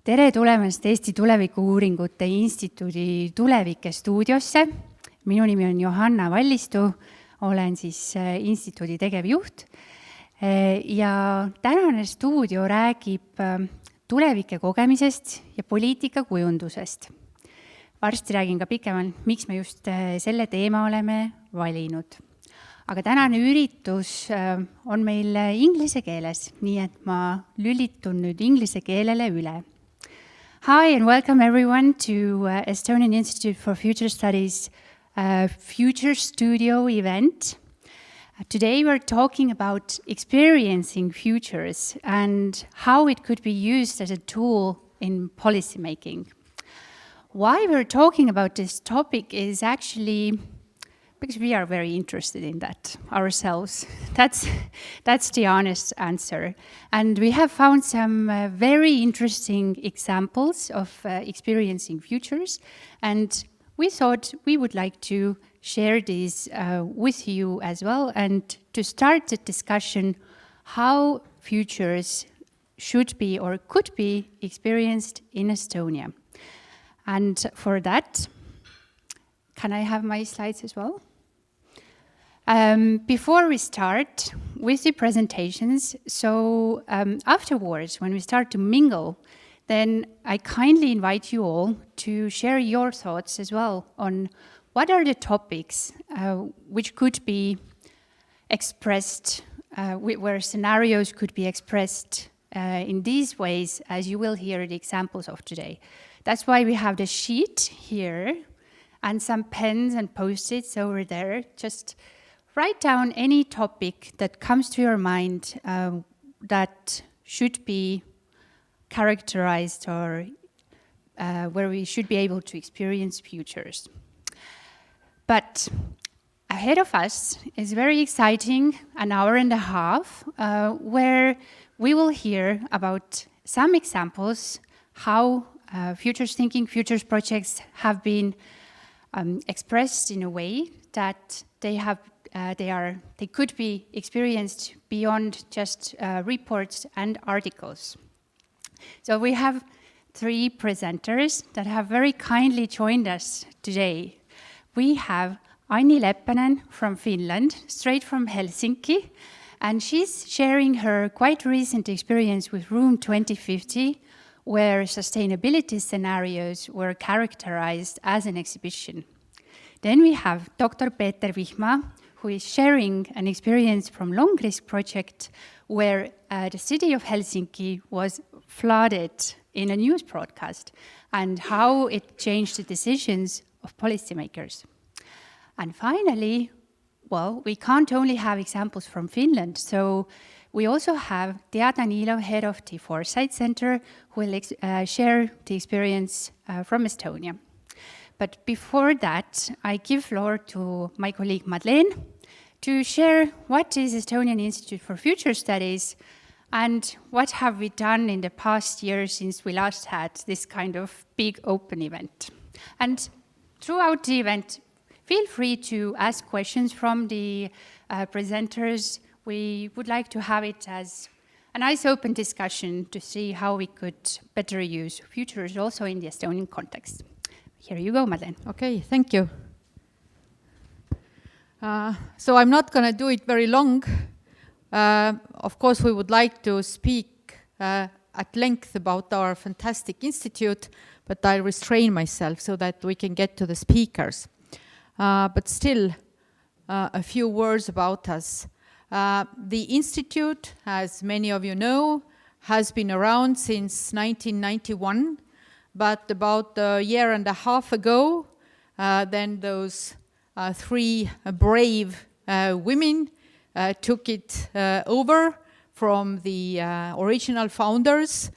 Tere tulemast Eesti Tuleviku-uuringute Instituudi Tulevikestuudiosse. Minu nimi on Johanna Vallistu, olen siis instituudi tegevjuht. Ja tänane stuudio räägib tulevike kogemisest ja poliitikakujundusest. Varsti räägin ka pikemalt, miks me just selle teema oleme valinud. Aga tänane üritus on meil inglise keeles, nii et ma lülitun nüüd inglise keelele üle. Hi and welcome everyone to Estonian Institute for Future Studies Future Studio event. Today we're talking about experiencing futures and how it could be used as a tool in policymaking. Why we're talking about this topic is actually because we are very interested in that ourselves. That's the honest answer. And we have found some very interesting examples of experiencing futures. And we thought we would like to share these with you as well and to start the discussion how futures should be or could be experienced in Estonia. And for that, can I have my slides as well? Before we start with the presentations, so afterwards, when we start to mingle, then I kindly invite you all to share your thoughts as well on what are the topics which could be expressed, where scenarios could be expressed in these ways, as you will hear the examples of today. That's why we have the sheet here and some pens and post-its over there. Just write down any topic that comes to your mind that should be characterized or where we should be able to experience futures. But ahead of us is very exciting an hour and a half where we will hear about some examples how futures thinking, futures projects have been expressed in a way that they could be experienced beyond just reports and articles. So we have three presenters that have very kindly joined us today. We have Anni Leppänen from Finland, straight from Helsinki, and she's sharing her quite recent experience with Room 2050, where sustainability scenarios were characterized as an exhibition. Then we have Dr. Peeter Vihma, who is sharing an experience from Long Risk project where the city of Helsinki was flooded in a news broadcast and how it changed the decisions of policymakers. And finally, well, we can't only have examples from Finland, so we also have Tea Danilov, head of the Foresight Center, who will share the experience from Estonia. But before that, I give floor to my colleague Madeleine to share what is Estonian Institute for Future Studies and what have we done in the past year since we last had this kind of big open event. And throughout the event, feel free to ask questions from the presenters. We would like to have it as a nice open discussion to see how we could better use futures also in the Estonian context. Here you go, Madeleine. Okay, thank you. So I'm not going to do it very long. Of course, we would like to speak at length about our fantastic institute, but I'll restrain myself so that we can get to the speakers. But still, a few words about us. The institute, as many of you know, has been around since 1991. But about a year and a half ago, then those three brave women took it over from the original founders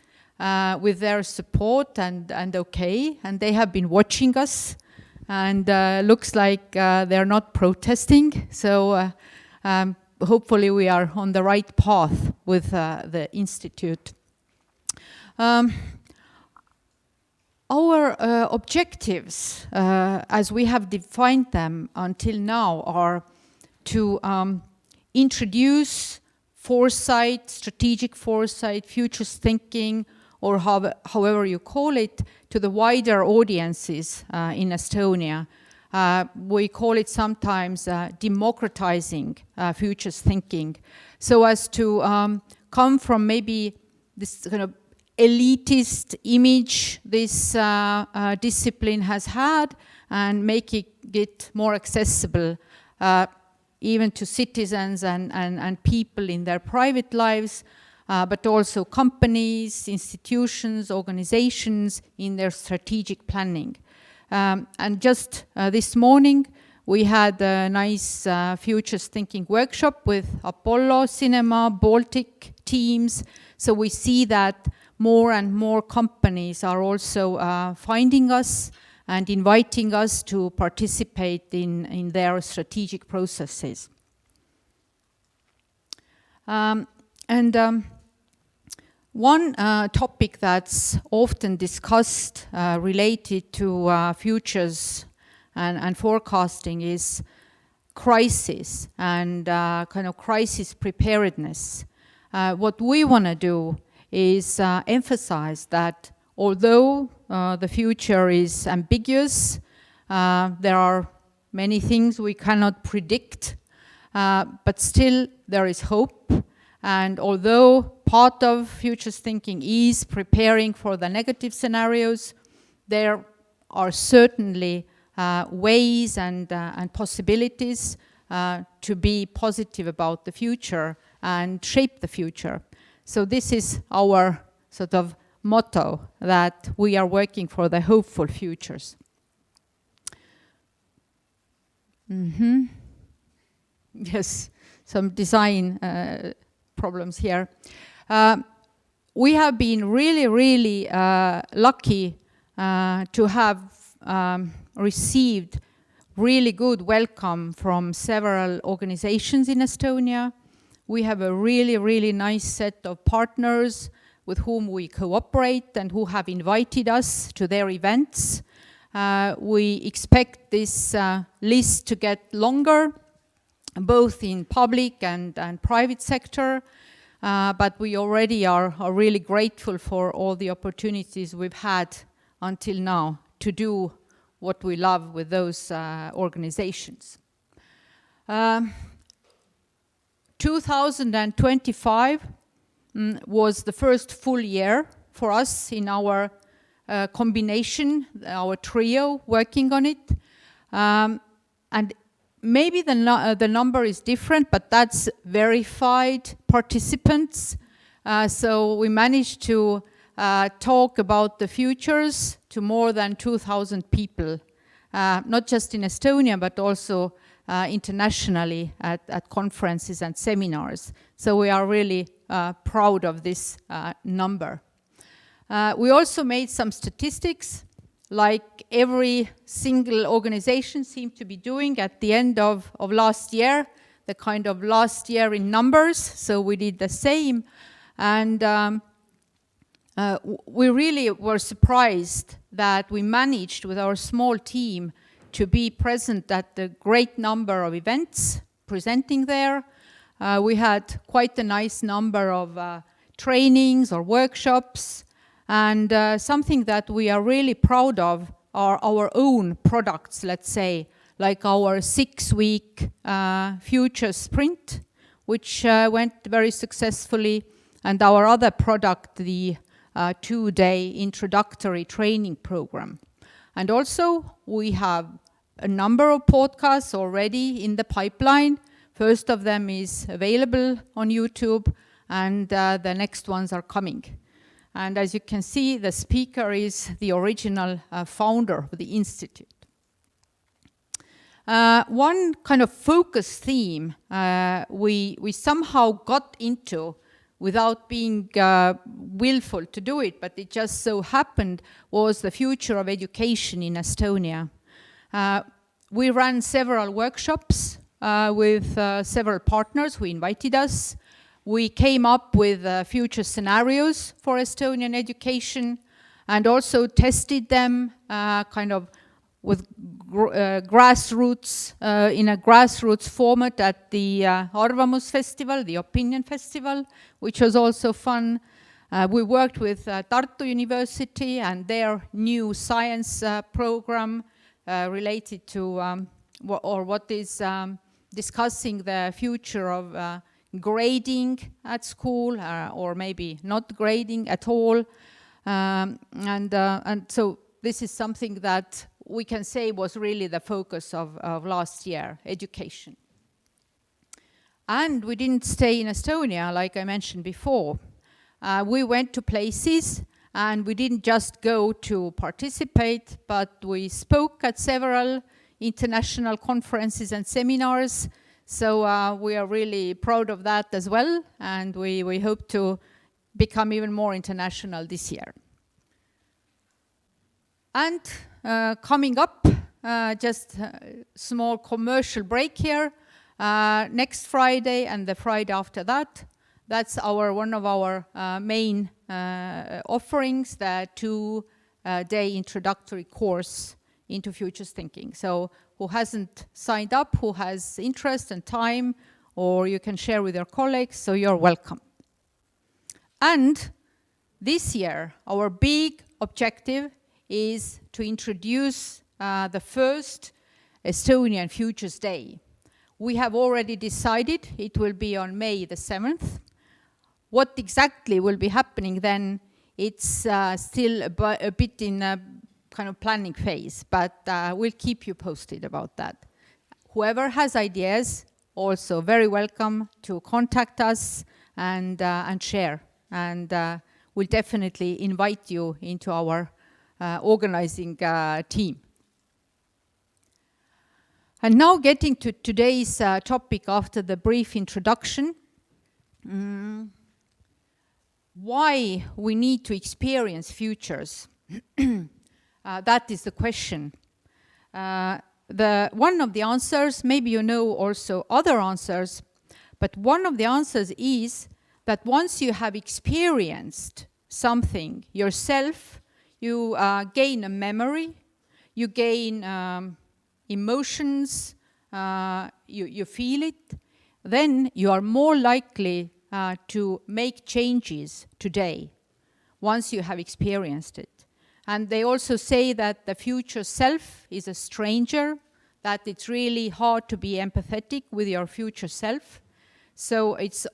with their support and okay, and they have been watching us, and looks like they're not protesting, so hopefully we are on the right path with the institute. Our objectives, as we have defined them until now, are to introduce foresight, strategic foresight, futures thinking, or however you call it, to the wider audiences in Estonia. We call it sometimes democratizing futures thinking, so as to come from maybe this kind of elitist image this discipline has had and make it more accessible even to citizens and people in their private lives, but also companies, institutions, organizations in their strategic planning. And just this morning, we had a nice futures thinking workshop with Apollo Cinema, Baltic teams. So we see that more and more companies are also finding us and inviting us to participate in their strategic processes. One topic that's often discussed related to futures and forecasting is crisis and kind of crisis preparedness. What we want to do is emphasize that although the future is ambiguous, there are many things we cannot predict, but still there is hope. And although part of futures thinking is preparing for the negative scenarios, there are certainly ways and possibilities to be positive about the future and shape the future. So this is our sort of motto, that we are working for the hopeful futures. Yes, some design problems here. We have been really lucky to have received really good welcome from several organizations in Estonia. We have a really nice set of partners with whom we cooperate and who have invited us to their events. We expect this list to get longer, both in public and private sector, but we already are really grateful for all the opportunities we've had until now to do what we love with those organizations. 2025 was the first full year for us in our combination, our trio working on it. And maybe the number is different, but that's verified participants. So we managed to talk about the futures to more than 2,000 people, not just in Estonia, but also internationally at conferences and seminars. So we are really proud of this number. We also made some statistics, like every single organization seemed to be doing at the end of last year, the kind of last year in numbers. So we did the same. And we really were surprised that we managed with our small team to be present at a great number of events presenting there. We had quite a nice number of trainings or workshops, and something that we are really proud of are our own products, let's say, like our 6-week future sprint, which went very successfully, and our other product, the 2-day introductory training program. And also, we have a number of podcasts already in the pipeline. First of them is available on YouTube, and the next ones are coming. And as you can see, the speaker is the original founder of the Institute. One kind of focus theme we somehow got into without being willful to do it, but it just so happened, was the future of education in Estonia. We ran several workshops with several partners who invited us. We came up with future scenarios for Estonian education and also tested them kind of with grassroots, in a grassroots format at the Arvamus Festival, the Opinion Festival, which was also fun. We worked with Tartu University and their new science program related to what is discussing the future of grading at school, or maybe not grading at all. And so this is something that we can say was really the focus of last year, education. And we didn't stay in Estonia, like I mentioned before. We went to places, and we didn't just go to participate, but we spoke at several international conferences and seminars. So we are really proud of that as well, and we hope to become even more international this year. And coming up, just a small commercial break here. Next Friday and the Friday after that, that's one of our main offerings, the 2-day introductory course into futures thinking. So who hasn't signed up, who has interest and time, or you can share with your colleagues, so you're welcome. And this year, our big objective is to introduce the first Estonian Futures Day. We have already decided it will be on May the 7th. What exactly will be happening then, it's still a bit in a kind of planning phase, but we'll keep you posted about that. Whoever has ideas, also very welcome to contact us and share. And we'll definitely invite you into our organizing team. And now getting to today's topic after the brief introduction. Why we need to experience futures? That is the question. One of the answers, maybe you know also other answers, but one of the answers is that once you have experienced something yourself, you gain a memory, you gain emotions, you feel it, then you are more likely to make changes today once you have experienced it. And they also say that the future self is a stranger, that it's really hard to be empathetic with your future self. So it's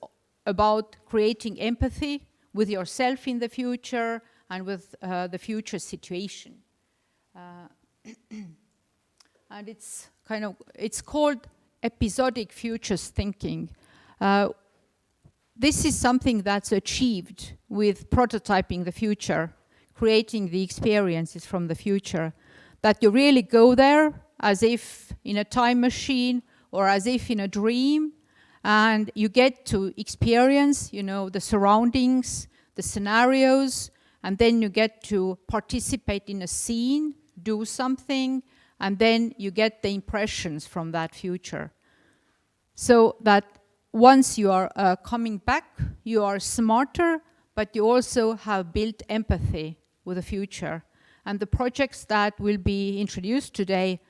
about creating empathy with yourself in the future and with the future situation. And it's called episodic futures thinking. This is something that's achieved with prototyping the future, creating the experiences from the future, that you really go there as if in a time machine or as if in a dream, and you get to experience, the surroundings, the scenarios, and then you get to participate in a scene, do something, and then you get the impressions from that future. So that once you are coming back, you are smarter, but you also have built empathy with the future. And the projects that will be introduced today,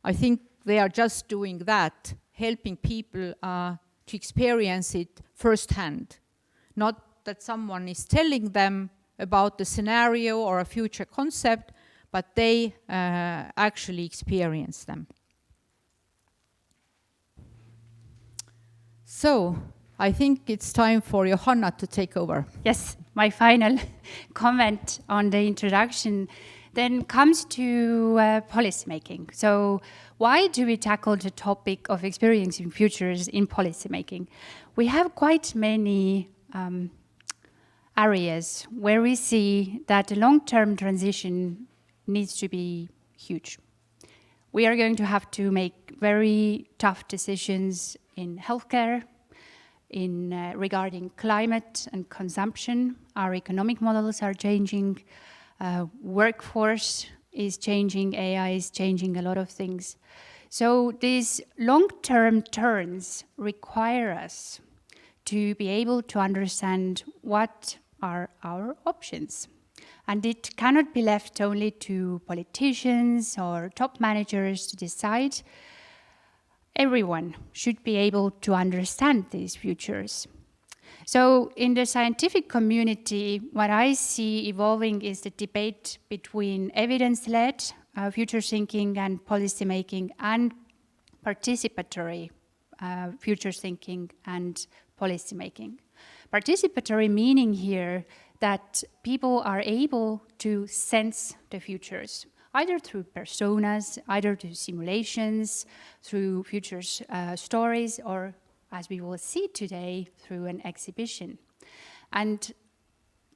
I think they are just doing that, helping people to experience it firsthand. Not that someone is telling them about the scenario or a future concept, but they actually experience them. So I think it's time for Johanna to take over. Yes, my final comment on the introduction then comes to policymaking. So why do we tackle the topic of experiencing futures in policymaking? We have quite many areas where we see that the long-term transition needs to be huge. We are going to have to make very tough decisions in healthcare, regarding climate and consumption. Our economic models are changing, workforce is changing, AI is changing a lot of things. So these long-term turns require us to be able to understand what are our options. And it cannot be left only to politicians or top managers to decide. Everyone should be able to understand these futures. So in the scientific community, what I see evolving is the debate between evidence-led future thinking and policy making and participatory future thinking and policy making. Participatory meaning here that people are able to sense the futures, either through personas, either through simulations, through futures stories, or as we will see today, through an exhibition. And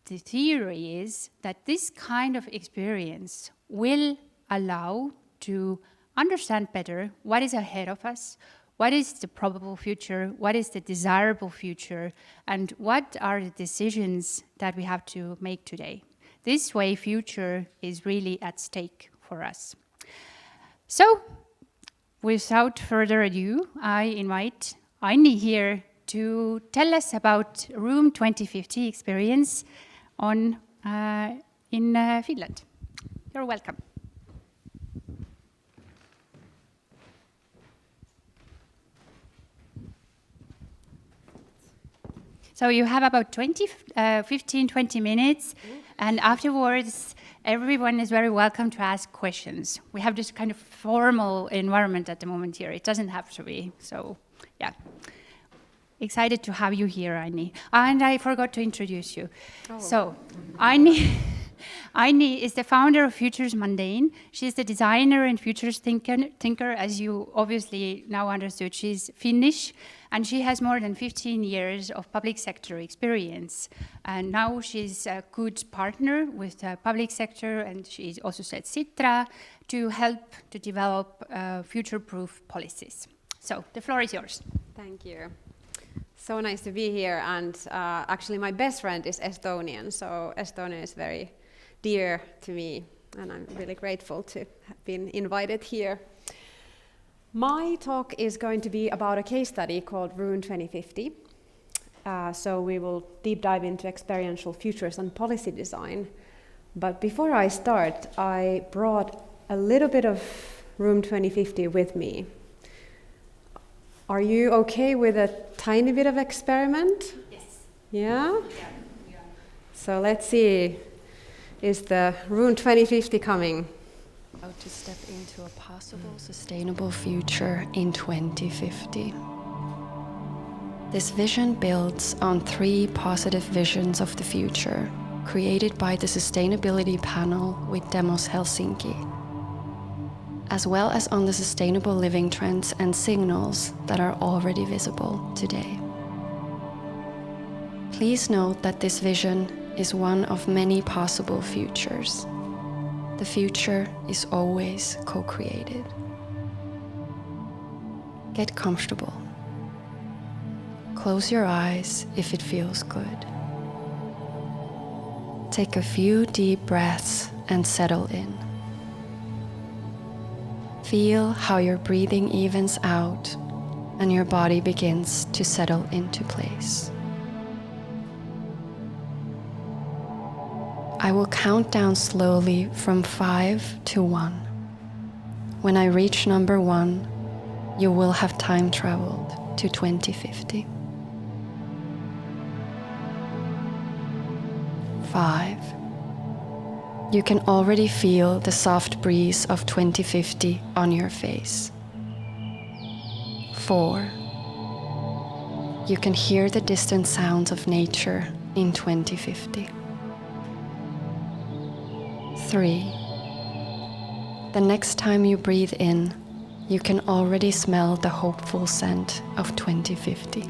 the theory is that this kind of experience will allow to understand better what is ahead of us, what is the probable future, what is the desirable future, and what are the decisions that we have to make today. This way, future is really at stake for us. So, without further ado, I invite Anni here to tell us about Room 2050 experience in Finland. You're welcome. So you have about 15-20 minutes, and afterwards everyone is very welcome to ask questions. We have this kind of formal environment at the moment here. It doesn't have to be, so yeah. Excited to have you here, Anni. And I forgot to introduce you. Oh. So, Anni is the founder of Futures Mundane. She's the designer and futures thinker, as you obviously now understood. She's Finnish, and she has more than 15 years of public sector experience. And now she's a good partner with the public sector, and she's also at Sitra to help to develop future-proof policies. So, the floor is yours. Thank you. So nice to be here, and actually my best friend is Estonian, so Estonia is very dear to me, and I'm really grateful to have been invited here. My talk is going to be about a case study called Room 2050. So we will deep dive into experiential futures and policy design. But before I start, I brought a little bit of Room 2050 with me. Are you okay with a tiny bit of experiment? Yes. Yeah? Yeah. So let's see. Is the Room 2050 coming? How to step into a possible sustainable future in 2050. This vision builds on 3 positive visions of the future created by the Sustainability Panel with Demos Helsinki, as well as on the sustainable living trends and signals that are already visible today. Please note that this vision is one of many possible futures. The future is always co-created. Get comfortable. Close your eyes if it feels good. Take a few deep breaths and settle in. Feel how your breathing evens out and your body begins to settle into place. I will count down slowly from 5 to 1. When I reach number 1, you will have time traveled to 2050. 5. You can already feel the soft breeze of 2050 on your face. 4. You can hear the distant sounds of nature in 2050. 3. The next time you breathe in, you can already smell the hopeful scent of 2050.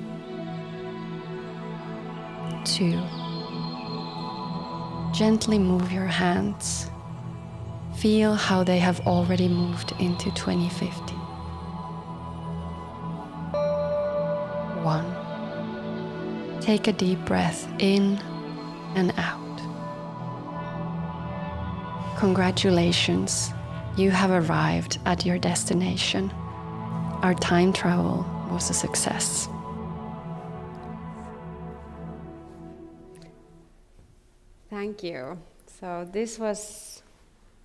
2. Gently move your hands. Feel how they have already moved into 2050. 1. Take a deep breath in and out. Congratulations, you have arrived at your destination. Our time travel was a success. Thank you. So this was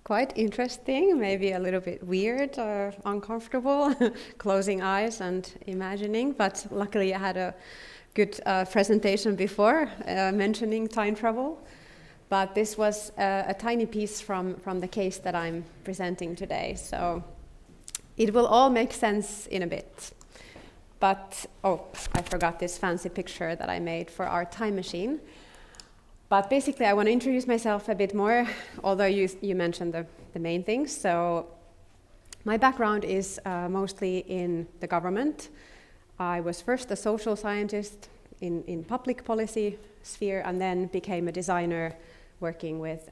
quite interesting, maybe a little bit weird or uncomfortable, closing eyes and imagining, but luckily I had a good presentation before mentioning time travel, but this was a tiny piece from the case that I'm presenting today, so it will all make sense in a bit. But, oh, I forgot this fancy picture that I made for our time machine. But basically, I want to introduce myself a bit more, although you mentioned the main things. So my background is mostly in the government. I was first a social scientist in public policy sphere, and then became a designer working with,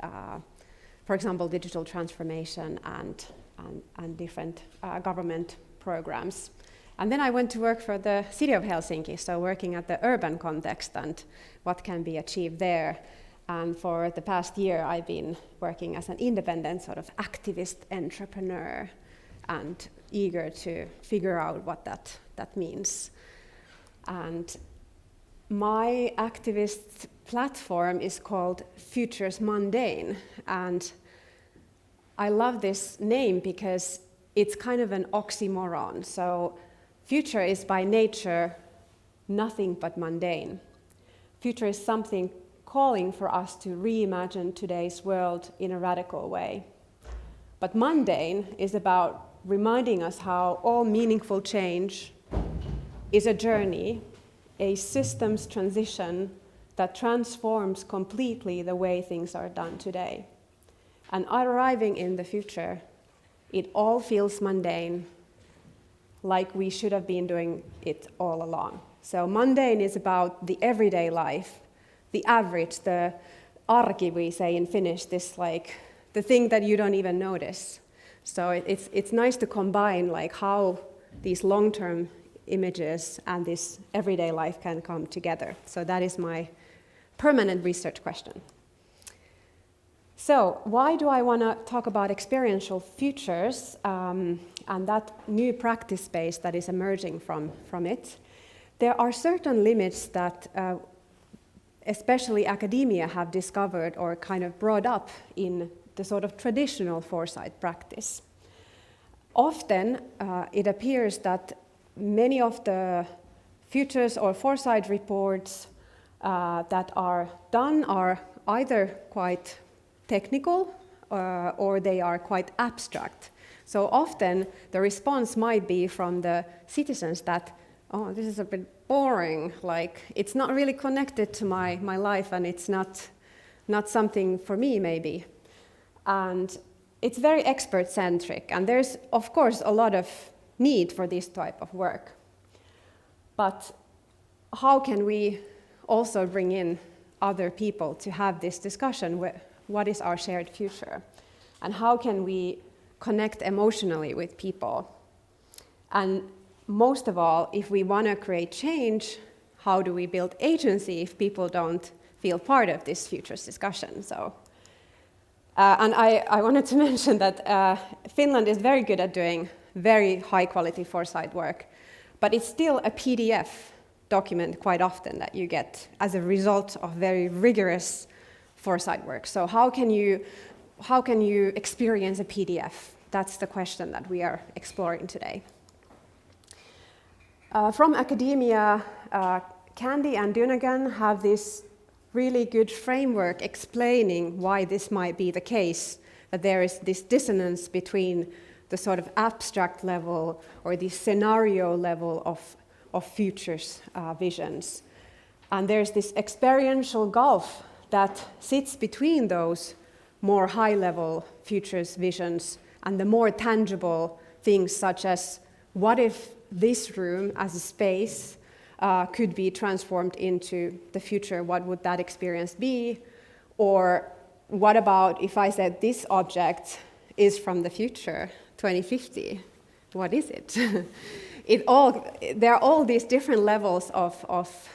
for example, digital transformation and different government programs. And then I went to work for the city of Helsinki, so working at the urban context and what can be achieved there. And for the past year, I've been working as an independent sort of activist entrepreneur and eager to figure out what that means. And my activist platform is called Futures Mundane. And I love this name because it's kind of an oxymoron. So future is by nature nothing but mundane. Future is something calling for us to reimagine today's world in a radical way. But mundane is about reminding us how all meaningful change is a journey, a systems transition that transforms completely the way things are done today. And arriving in the future, it all feels mundane, like we should have been doing it all along. So mundane is about the everyday life, the average, the arki we say in Finnish, this like the thing that you don't even notice. So it's nice to combine like how these long-term images and this everyday life can come together. So that is my permanent research question. So why do I want to talk about experiential futures and that new practice space that is emerging from it? There are certain limits that especially academia have discovered or kind of brought up in the sort of traditional foresight practice. Often it appears that many of the futures or foresight reports that are done are either quite technical or they are quite abstract. So often the response might be from the citizens that, oh, this is a bit boring, like it's not really connected to my life and it's not something for me maybe. And it's very expert-centric, and there's of course a lot of need for this type of work. But how can we also bring in other people to have this discussion? What is our shared future? And how can we connect emotionally with people? And most of all, if we want to create change, how do we build agency if people don't feel part of this futures discussion? So, and I wanted to mention that Finland is very good at doing very high quality foresight work, but it's still a PDF document quite often that you get as a result of very rigorous foresight work. So how can you experience a PDF? That's the question that we are exploring today. From academia, Candy and Dunagan have this really good framework explaining why this might be the case, that there is this dissonance between the sort of abstract level or the scenario level of futures visions. And there's this experiential gulf that sits between those more high-level futures visions and the more tangible things such as what if this room as a space could be transformed into the future, what would that experience be? Or what about if I said this object is from the future, 2050, what is it? There are all these different levels of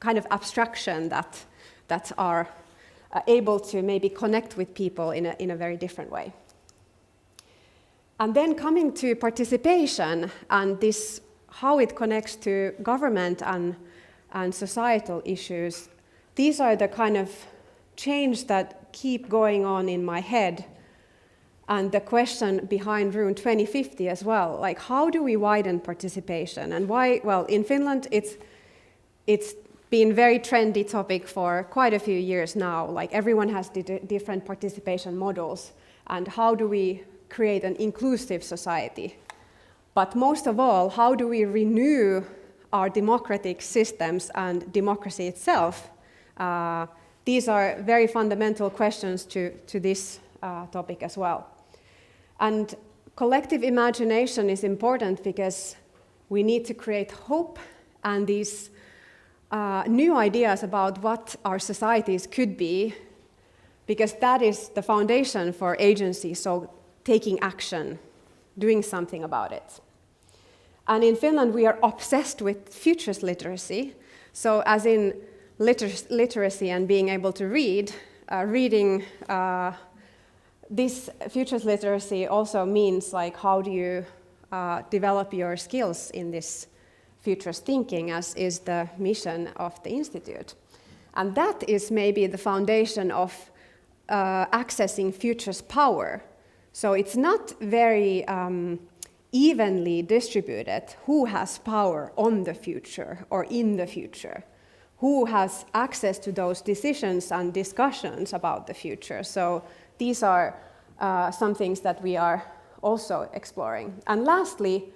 kind of abstraction that are able to maybe connect with people in a very different way. And then coming to participation and this, how it connects to government and societal issues, these are the kind of change that keep going on in my head. And the question behind Room 2050 as well, like how do we widen participation? And why? Well, in Finland, it's been very trendy topic for quite a few years now. Like everyone has different participation models, and how do we create an inclusive society? But most of all, how do we renew our democratic systems and democracy itself? These are very fundamental questions to this topic as well. And collective imagination is important because we need to create hope and these new ideas about what our societies could be, because that is the foundation for agency, so taking action, doing something about it. And in Finland, we are obsessed with futures literacy. So as in literacy and being able to read, reading this futures literacy also means like how do you develop your skills in this futures thinking, as is the mission of the Institute. And that is maybe the foundation of accessing futures power. So it's not very evenly distributed who has power on the future or in the future, who has access to those decisions and discussions about the future. So these are some things that we are also exploring. And lastly,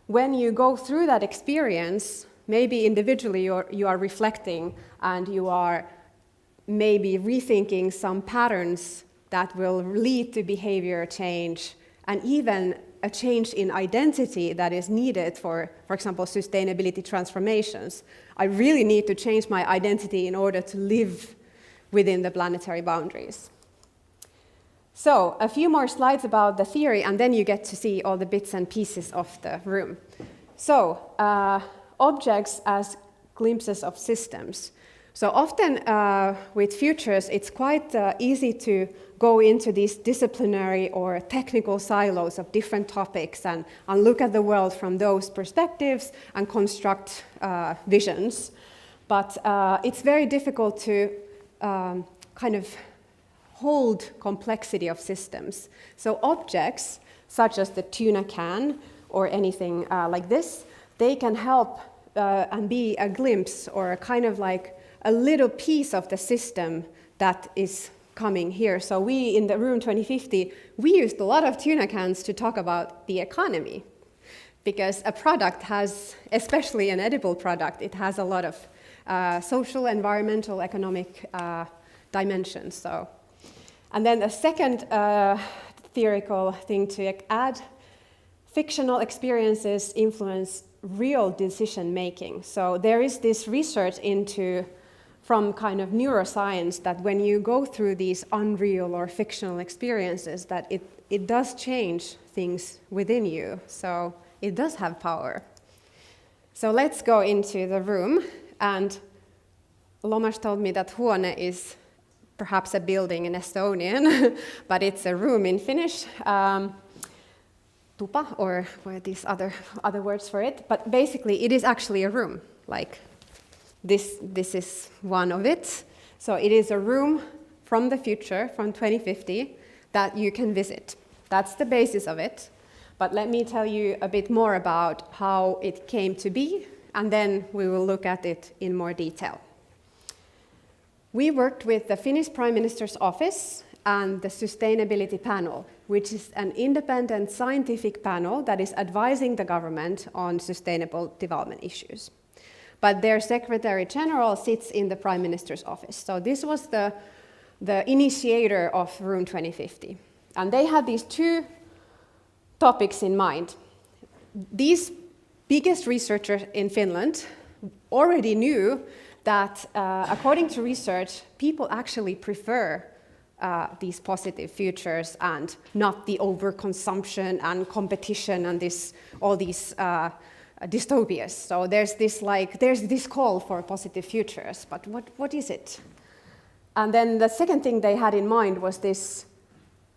when you go through that experience, maybe individually you are reflecting and you are maybe rethinking some patterns that will lead to behavior change and even a change in identity that is needed for example, sustainability transformations. I really need to change my identity in order to live within the planetary boundaries. So, a few more slides about the theory, and then you get to see all the bits and pieces of the room. So, objects as glimpses of systems. So often with futures, it's quite easy to go into these disciplinary or technical silos of different topics and look at the world from those perspectives and construct visions. But it's very difficult to kind of hold complexity of systems. So objects, such as the tuna can or anything like this, they can help and be a glimpse or a kind of like a little piece of the system that is coming here. So we, in the Room 2050, we used a lot of tuna cans to talk about the economy, because a product has, especially an edible product, it has a lot of social, environmental, economic dimensions. So, and then the second theoretical thing to add, fictional experiences influence real decision making. So there is this research from kind of neuroscience that when you go through these unreal or fictional experiences, that it does change things within you. So it does have power. So let's go into the room. And Lomas told me that Huone is perhaps a building in Estonian, but it's a room in Finnish. Tuba, or what are these other words for it? But basically, it is actually a room. Like this is one of it. So it is a room from the future, from 2050, that you can visit. That's the basis of it. But let me tell you a bit more about how it came to be, and then we will look at it in more detail. We worked with the Finnish Prime Minister's office and the Sustainability Panel, which is an independent scientific panel that is advising the government on sustainable development issues. But their Secretary General sits in the Prime Minister's office. So this was the initiator of Room 2050. And they had these two topics in mind. These biggest researchers in Finland already knew that, according to research, people actually prefer these positive futures and not the overconsumption and competition and all these dystopias. So there's this call for positive futures, but what is it? And then the second thing they had in mind was this: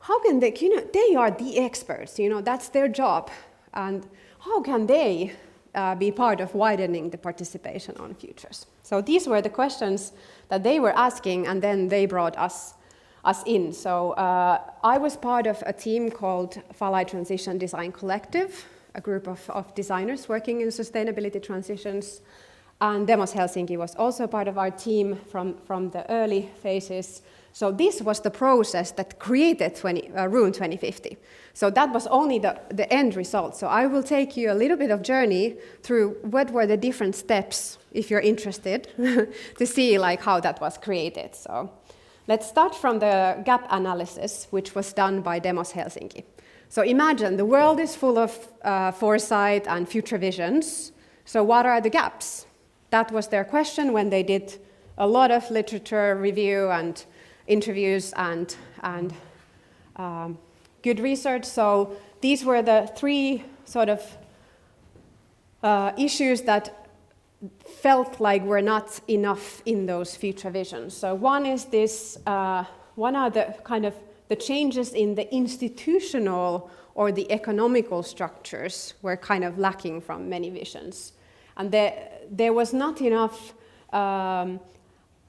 how can they? They are the experts. That's their job, and how can they be part of widening the participation on futures? So these were the questions that they were asking, and then they brought us in. So I was part of a team called Falai Transition Design Collective, a group of designers working in sustainability transitions. And Demos Helsinki was also part of our team from the early phases. So this was the process that created Rune 2050. So that was only the end result. So I will take you a little bit of journey through what were the different steps, if you're interested, to see like how that was created. So let's start from the gap analysis, which was done by Demos Helsinki. So imagine the world is full of foresight and future visions. So what are the gaps? That was their question when they did a lot of literature review and interviews and good research. So these were the three sort of issues that felt like were not enough in those future visions. So one is this, one are the kind of the changes in the institutional or the economical structures were kind of lacking from many visions. And there was not enough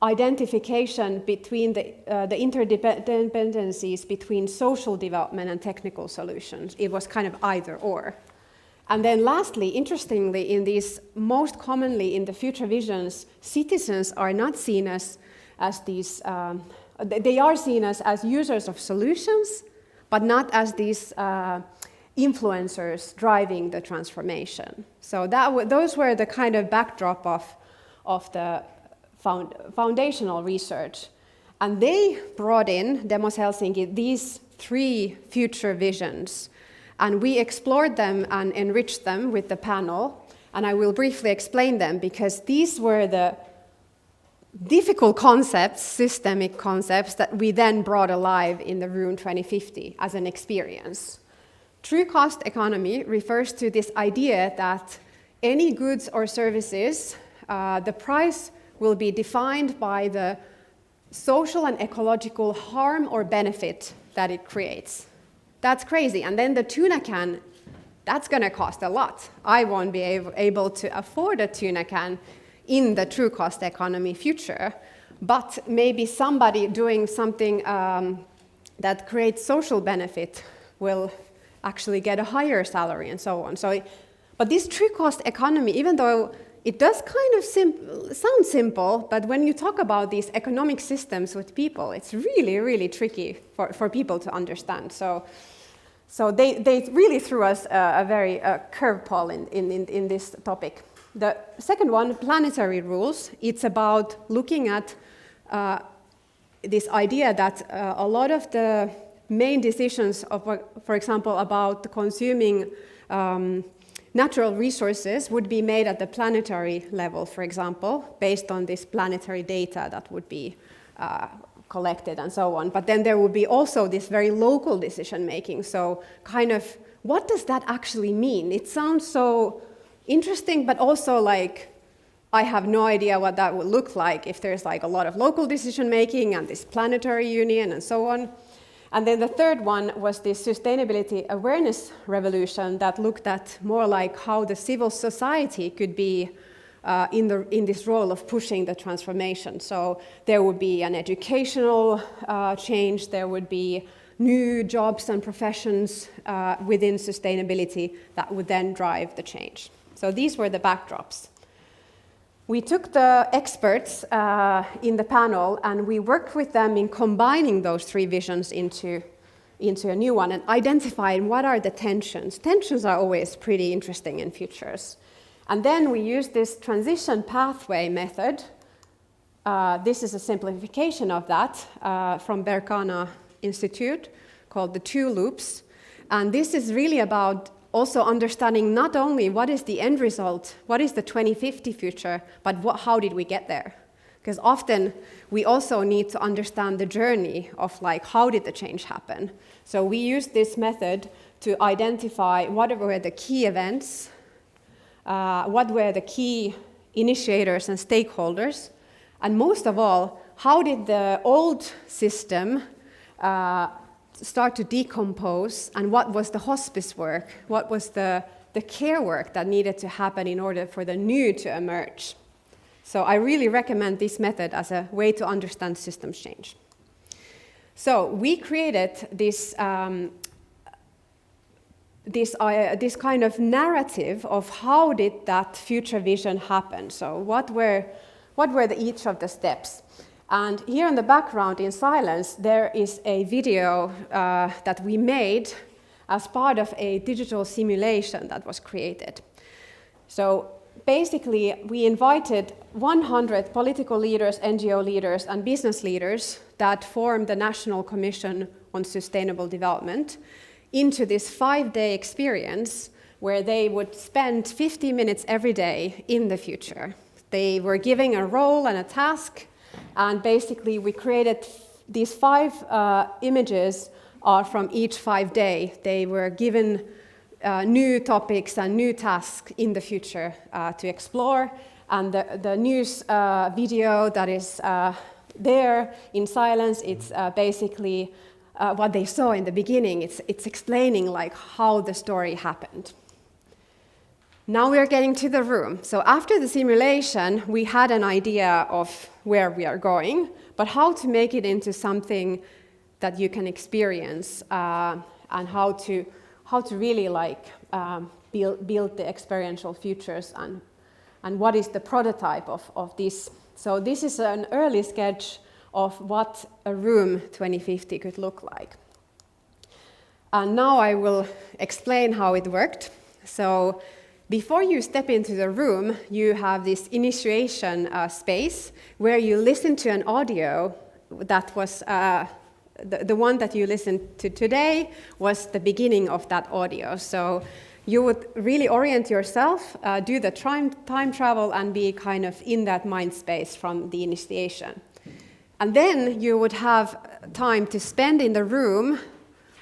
identification between the interdependencies between social development and technical solutions. It was kind of either or. And then lastly, interestingly, in these, most commonly in the future visions, citizens are not seen as these, they are seen as users of solutions, but not as these influencers driving the transformation. So those were the kind of backdrop of the foundational research. And they brought in, Demos Helsinki, these three future visions. And we explored them and enriched them with the panel. And I will briefly explain them because these were the difficult concepts, systemic concepts, that we then brought alive in the Rune 2050 as an experience. True cost economy refers to this idea that any goods or services, the price will be defined by the social and ecological harm or benefit that it creates. That's crazy. And then the tuna can, that's going to cost a lot. I won't be able to afford a tuna can in the true cost economy future, but maybe somebody doing something that creates social benefit will actually get a higher salary and so on. But this true cost economy, even though it does kind of sound simple, but when you talk about these economic systems with people, it's really, really tricky for people to understand. So they really threw us a very curveball in this topic. The second one, planetary rules, it's about looking at this idea that a lot of the main decisions, for example, about consuming natural resources would be made at the planetary level, for example, based on this planetary data that would be collected and so on. But then there would be also this very local decision making. So kind of, what does that actually mean? It sounds so interesting, but also like, I have no idea what that would look like if there's like a lot of local decision making and this planetary union and so on. And then the third one was this sustainability awareness revolution that looked at more like how the civil society could be in this role of pushing the transformation. So there would be an educational change, there would be new jobs and professions within sustainability that would then drive the change. So these were the backdrops. We took the experts in the panel and we worked with them in combining those three visions into a new one and identifying what are the tensions. Tensions are always pretty interesting in futures. And then we used this transition pathway method. This is a simplification of that from Berkana Institute called the 2 loops. And this is really about also understanding not only what is the end result, what is the 2050 future, but how did we get there? Because often we also need to understand the journey of like, how did the change happen? So we used this method to identify what were the key events, what were the key initiators and stakeholders, and most of all, how did the old system start to decompose, and what was the hospice work, what was the care work that needed to happen in order for the new to emerge. So I really recommend this method as a way to understand systems change. So we created this this kind of narrative of how did that future vision happen. So what were each of the steps? And here in the background in silence, there is a video that we made as part of a digital simulation that was created. So basically, we invited 100 political leaders, NGO leaders, and business leaders that form the National Commission on Sustainable Development into this 5-day experience where they would spend 50 minutes every day in the future. They were given a role and a task, and basically we created these 5 images are from each 5 day. They were given new topics and new tasks in the future to explore. And the news video that is there in silence, it's basically what they saw in the beginning. It's explaining like how the story happened. Now we are getting to the room. So after the simulation, we had an idea of where we are going, but how to make it into something that you can experience and how to really like build the experiential futures and what is the prototype of this. So this is an early sketch of what a room 2050 could look like. And now I will explain how it worked. So before you step into the room, you have this initiation space where you listen to an audio that was the one that you listened to today was the beginning of that audio. So you would really orient yourself, do the time travel, and be kind of in that mind space from the initiation. And then you would have time to spend in the room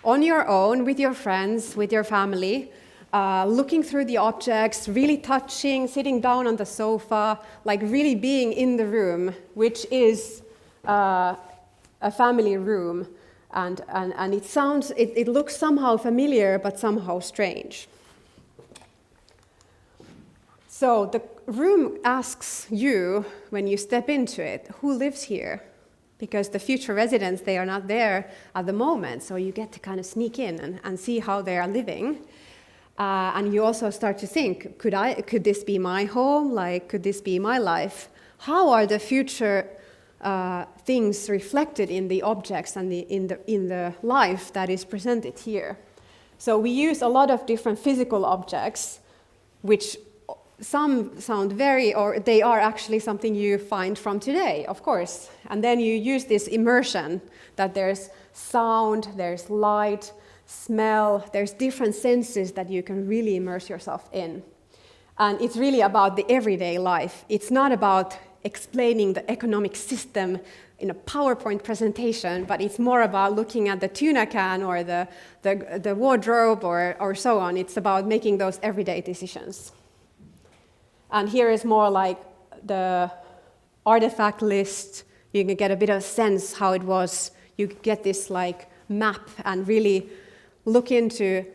on your own, with your friends, with your family, looking through the objects, really touching, sitting down on the sofa, like really being in the room, which is a family room, and it looks somehow familiar but somehow strange. So the room asks you, when you step into it, who lives here? Because the future residents, they are not there at the moment, so you get to kind of sneak in and see how they are living. And you also start to think, could this be my home? Like, could this be my life? How are the future things reflected in the objects and in the life that is presented here? So we use a lot of different physical objects, which some sound or they are actually something you find from today, of course. And then you use this immersion, that there's sound, there's light, smell, there's different senses that you can really immerse yourself in. And it's really about the everyday life. It's not about explaining the economic system in a PowerPoint presentation, but it's more about looking at the tuna can or the wardrobe or so on. It's about making those everyday decisions. And here is more like the artifact list. You can get a bit of a sense how it was. You get this like map and really look into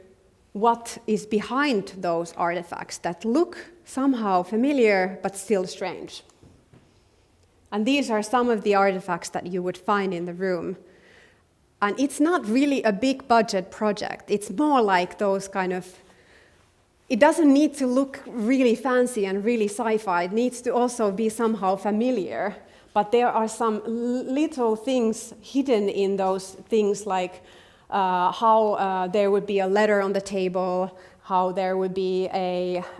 what is behind those artifacts that look somehow familiar but still strange. And these are some of the artifacts that you would find in the room. And it's not really a big budget project. It's more like those kind of, it doesn't need to look really fancy and really sci-fi. It needs to also be somehow familiar. But there are some little things hidden in those things, like how there would be a letter on the table, how there would be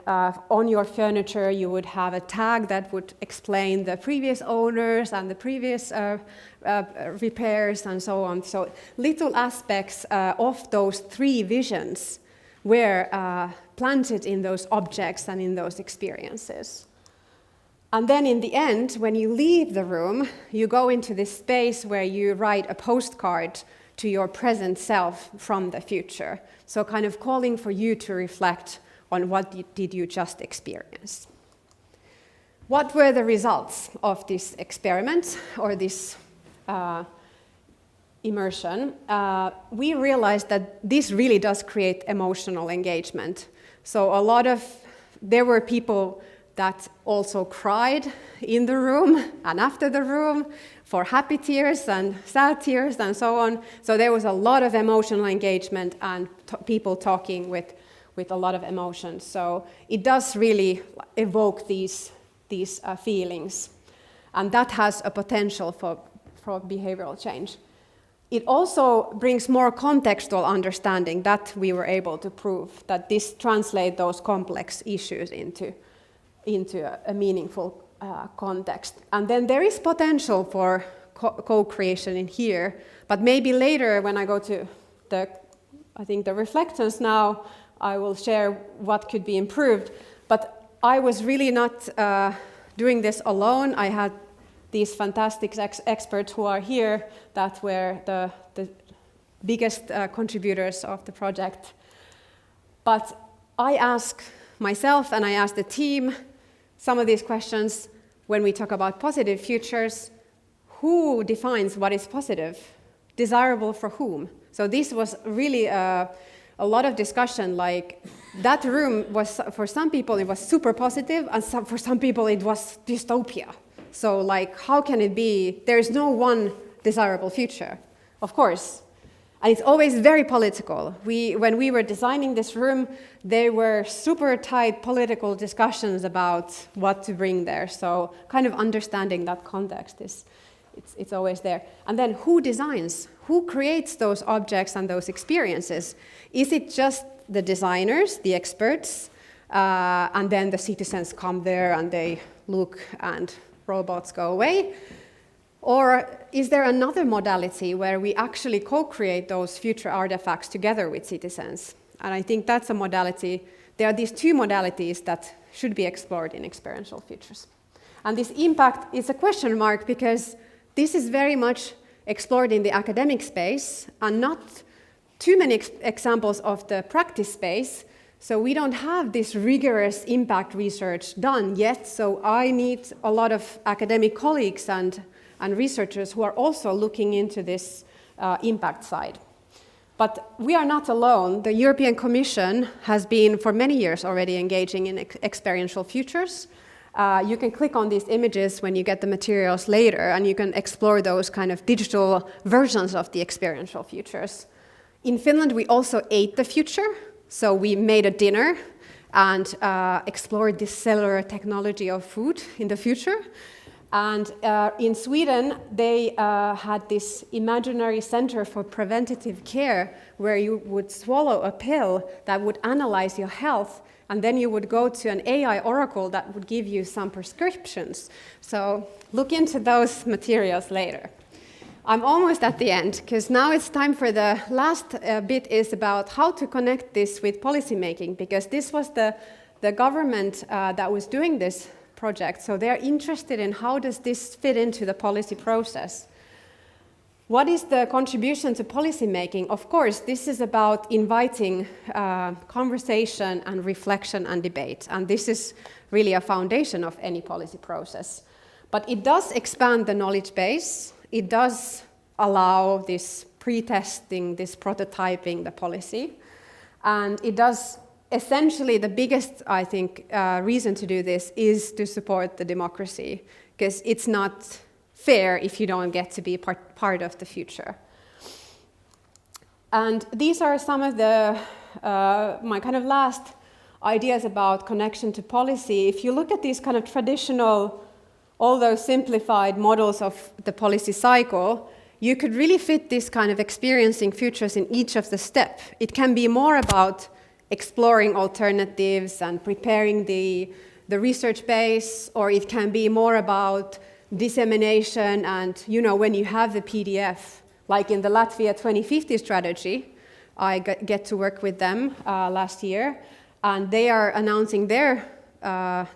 on your furniture you would have a tag that would explain the previous owners and the previous repairs and so on. So little aspects of those 3 visions were planted in those objects and in those experiences. And then in the end, when you leave the room, you go into this space where you write a postcard to your present self from the future. So kind of calling for you to reflect on what did you just experience. What were the results of this experiment or this immersion? We realized that this really does create emotional engagement. So there were people that also cried in the room and after the room. for happy tears and sad tears and so on. So there was a lot of emotional engagement and people talking with a lot of emotion. So it does really evoke these feelings. And that has a potential for behavioral change. It also brings more contextual understanding that we were able to prove, that this translates those complex issues into a meaningful context. And then there is potential for co-creation in here, but maybe later when I go to the reflections now, I will share what could be improved. But I was really not doing this alone. I had these fantastic experts who are here that were the biggest contributors of the project. But I ask myself and I ask the team some of these questions when we talk about positive futures. Who defines what is positive? Desirable for whom? So this was really a lot of discussion, like that room was, for some people it was super positive and for some people it was dystopia. So like, how can it be? There is no one desirable future, of course. And it's always very political. When we were designing this room, there were super tight political discussions about what to bring there. So kind of understanding that context it's always there. And then who designs? Who creates those objects and those experiences? Is it just the designers, the experts, and then the citizens come there and they look and robots go away? Or is there another modality where we actually co-create those future artifacts together with citizens? And I think that's a modality. There are these two modalities that should be explored in experiential futures. And this impact is a question mark because this is very much explored in the academic space and not too many examples of the practice space. So we don't have this rigorous impact research done yet, so I need a lot of academic colleagues and researchers who are also looking into this impact side. But we are not alone. The European Commission has been for many years already engaging in experiential futures. You can click on these images when you get the materials later, and you can explore those kind of digital versions of the experiential futures. In Finland, we also ate the future. So we made a dinner and explored this cellular technology of food in the future. And in Sweden, they had this imaginary center for preventative care where you would swallow a pill that would analyze your health, and then you would go to an AI oracle that would give you some prescriptions. So look into those materials later. I'm almost at the end, because now it's time for the last bit is about how to connect this with policymaking, because this was the government that was doing this project, so they're interested in how does this fit into the policy process. What is the contribution to policymaking? Of course, this is about inviting conversation and reflection and debate, and this is really a foundation of any policy process. But it does expand the knowledge base. It does allow this pre-testing, this prototyping the policy, and it does essentially the biggest, I think, reason to do this is to support the democracy, because it's not fair if you don't get to be part of the future. And these are some of the my kind of last ideas about connection to policy. If you look at these kind of traditional, although simplified models of the policy cycle, you could really fit this kind of experiencing futures in each of the steps. It can be more about exploring alternatives and preparing the research base, or it can be more about dissemination and, when you have the PDF, like in the Latvia 2050 strategy, I get to work with them last year, and they are announcing their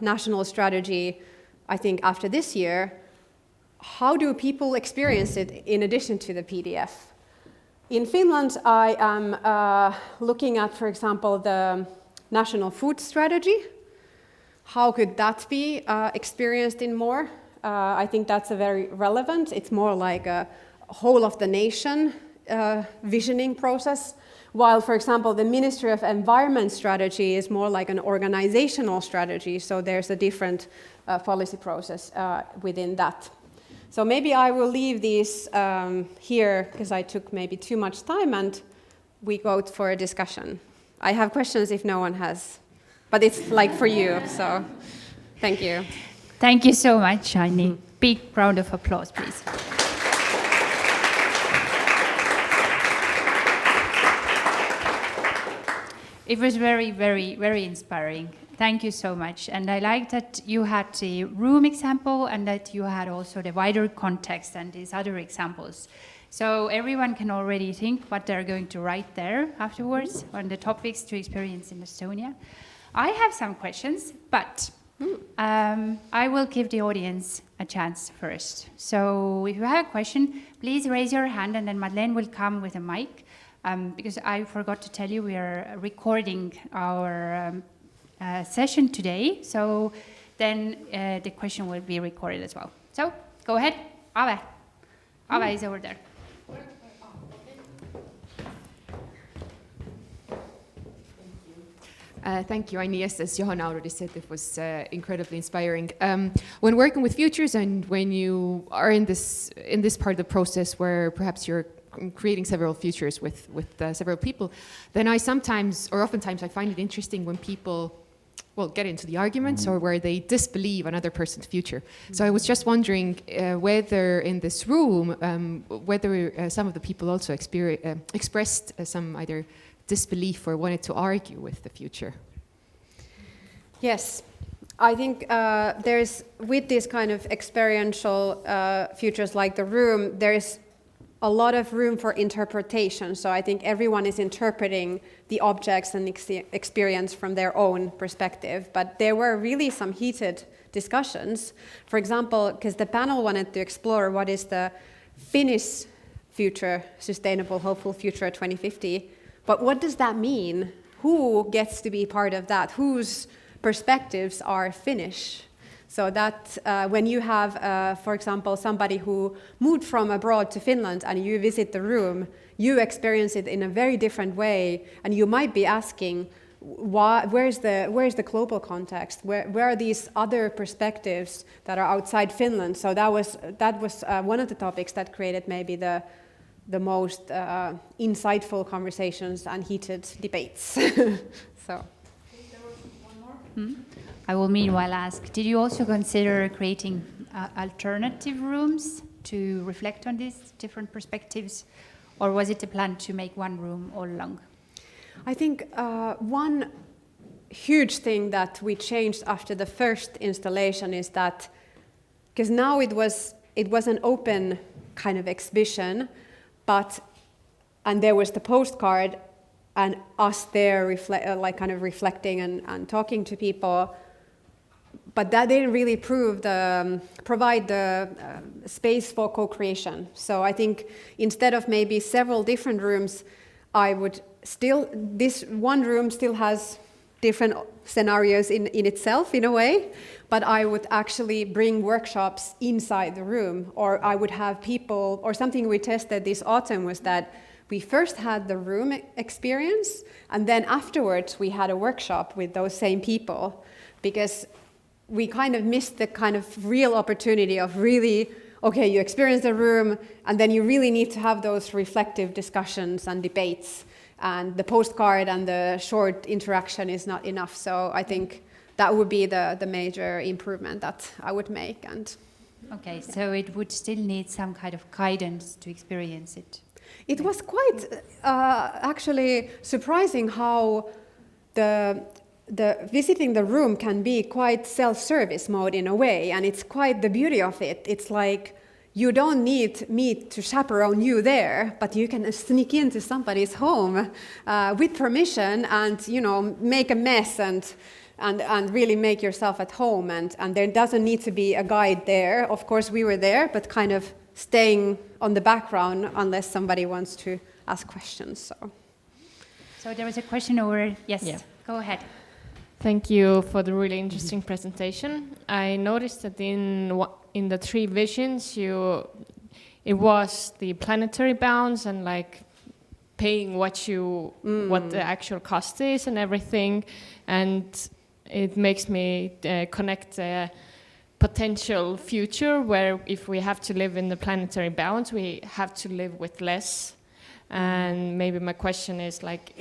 national strategy, I think, after this year. How do people experience it in addition to the PDF? In Finland, I am looking at, for example, the national food strategy. How could that be experienced in more? I think that's a very relevant. It's more like a whole of the nation visioning process, while, for example, the Ministry of Environment strategy is more like an organizational strategy, so there's a different policy process within that. So maybe I will leave these here because I took maybe too much time, and we go for a discussion. I have questions if no one has, but it's like for you, so thank you. Thank you so much, Anni. Big round of applause, please. It was very, very, very inspiring. Thank you so much. And I like that you had the room example and that you had also the wider context and these other examples. So everyone can already think what they're going to write there afterwards on the topics to experience in Estonia. I have some questions, but I will give the audience a chance first. So if you have a question, please raise your hand and then Madeleine will come with a mic. Because I forgot to tell you, we are recording our session today, so then the question will be recorded as well. So, go ahead, Ave. Ave is over there. Thank you, Anni. Yes, as Johanna already said, it was incredibly inspiring. When working with futures and when you are in this part of the process where perhaps you're creating several futures with several people, then I sometimes, or oftentimes, I find it interesting when people, get into the arguments or where they disbelieve another person's future. So I was just wondering whether in this room, whether some of the people also expressed some either disbelief or wanted to argue with the future. Yes, I think there's, with this kind of experiential futures like the room, there's a lot of room for interpretation. So I think everyone is interpreting the objects and experience from their own perspective. But there were really some heated discussions. For example, because the panel wanted to explore what is the Finnish future, sustainable, hopeful future 2050. But what does that mean? Who gets to be part of that? Whose perspectives are Finnish? So that when you have, for example, somebody who moved from abroad to Finland and you visit the room, you experience it in a very different way, and you might be asking, where's the global context? Where are these other perspectives that are outside Finland? So that was one of the topics that created maybe the most insightful conversations and heated debates. So. I will meanwhile ask, did you also consider creating alternative rooms to reflect on these different perspectives, or was it a plan to make one room all along? I think one huge thing that we changed after the first installation is that, because now it was an open kind of exhibition, and there was the postcard and us there reflecting and talking to people. But that didn't really provide the space for co-creation. So I think instead of maybe several different rooms, this one room still has different scenarios in itself in a way, but I would actually bring workshops inside the room, or I would have people, or something we tested this autumn was that we first had the room experience, and then afterwards we had a workshop with those same people, because we kind of missed the kind of real opportunity of really, okay, you experience the room, and then you really need to have those reflective discussions and debates, and the postcard and the short interaction is not enough. So I think that would be the major improvement that I would make. And okay, so it would still need some kind of guidance to experience it. It was quite actually surprising how the visiting the room can be quite self-service mode in a way, and it's quite the beauty of it. It's like you don't need me to chaperone you there, but you can sneak into somebody's home with permission and, make a mess and really make yourself at home. And there doesn't need to be a guide there. Of course, we were there, but kind of staying on the background unless somebody wants to ask questions. So there was a question over. Yes, yeah. Go ahead. Thank you for the really interesting presentation. I noticed that in the three visions, it was the planetary bounds and like paying what the actual cost is and everything, and it makes me connect potential future where if we have to live in the planetary bounds, we have to live with less. And maybe my question is like,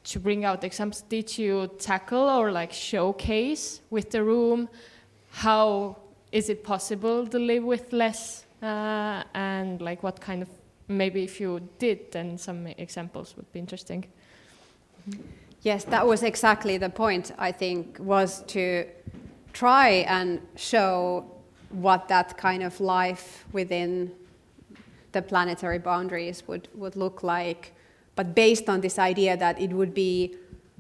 to bring out examples, did you tackle or like showcase with the room how is it possible to live with less, and like what kind of, maybe if you did, then some examples would be interesting. Yes, that was exactly the point, I think, was to try and show what that kind of life within the planetary boundaries would look like, but based on this idea that it would be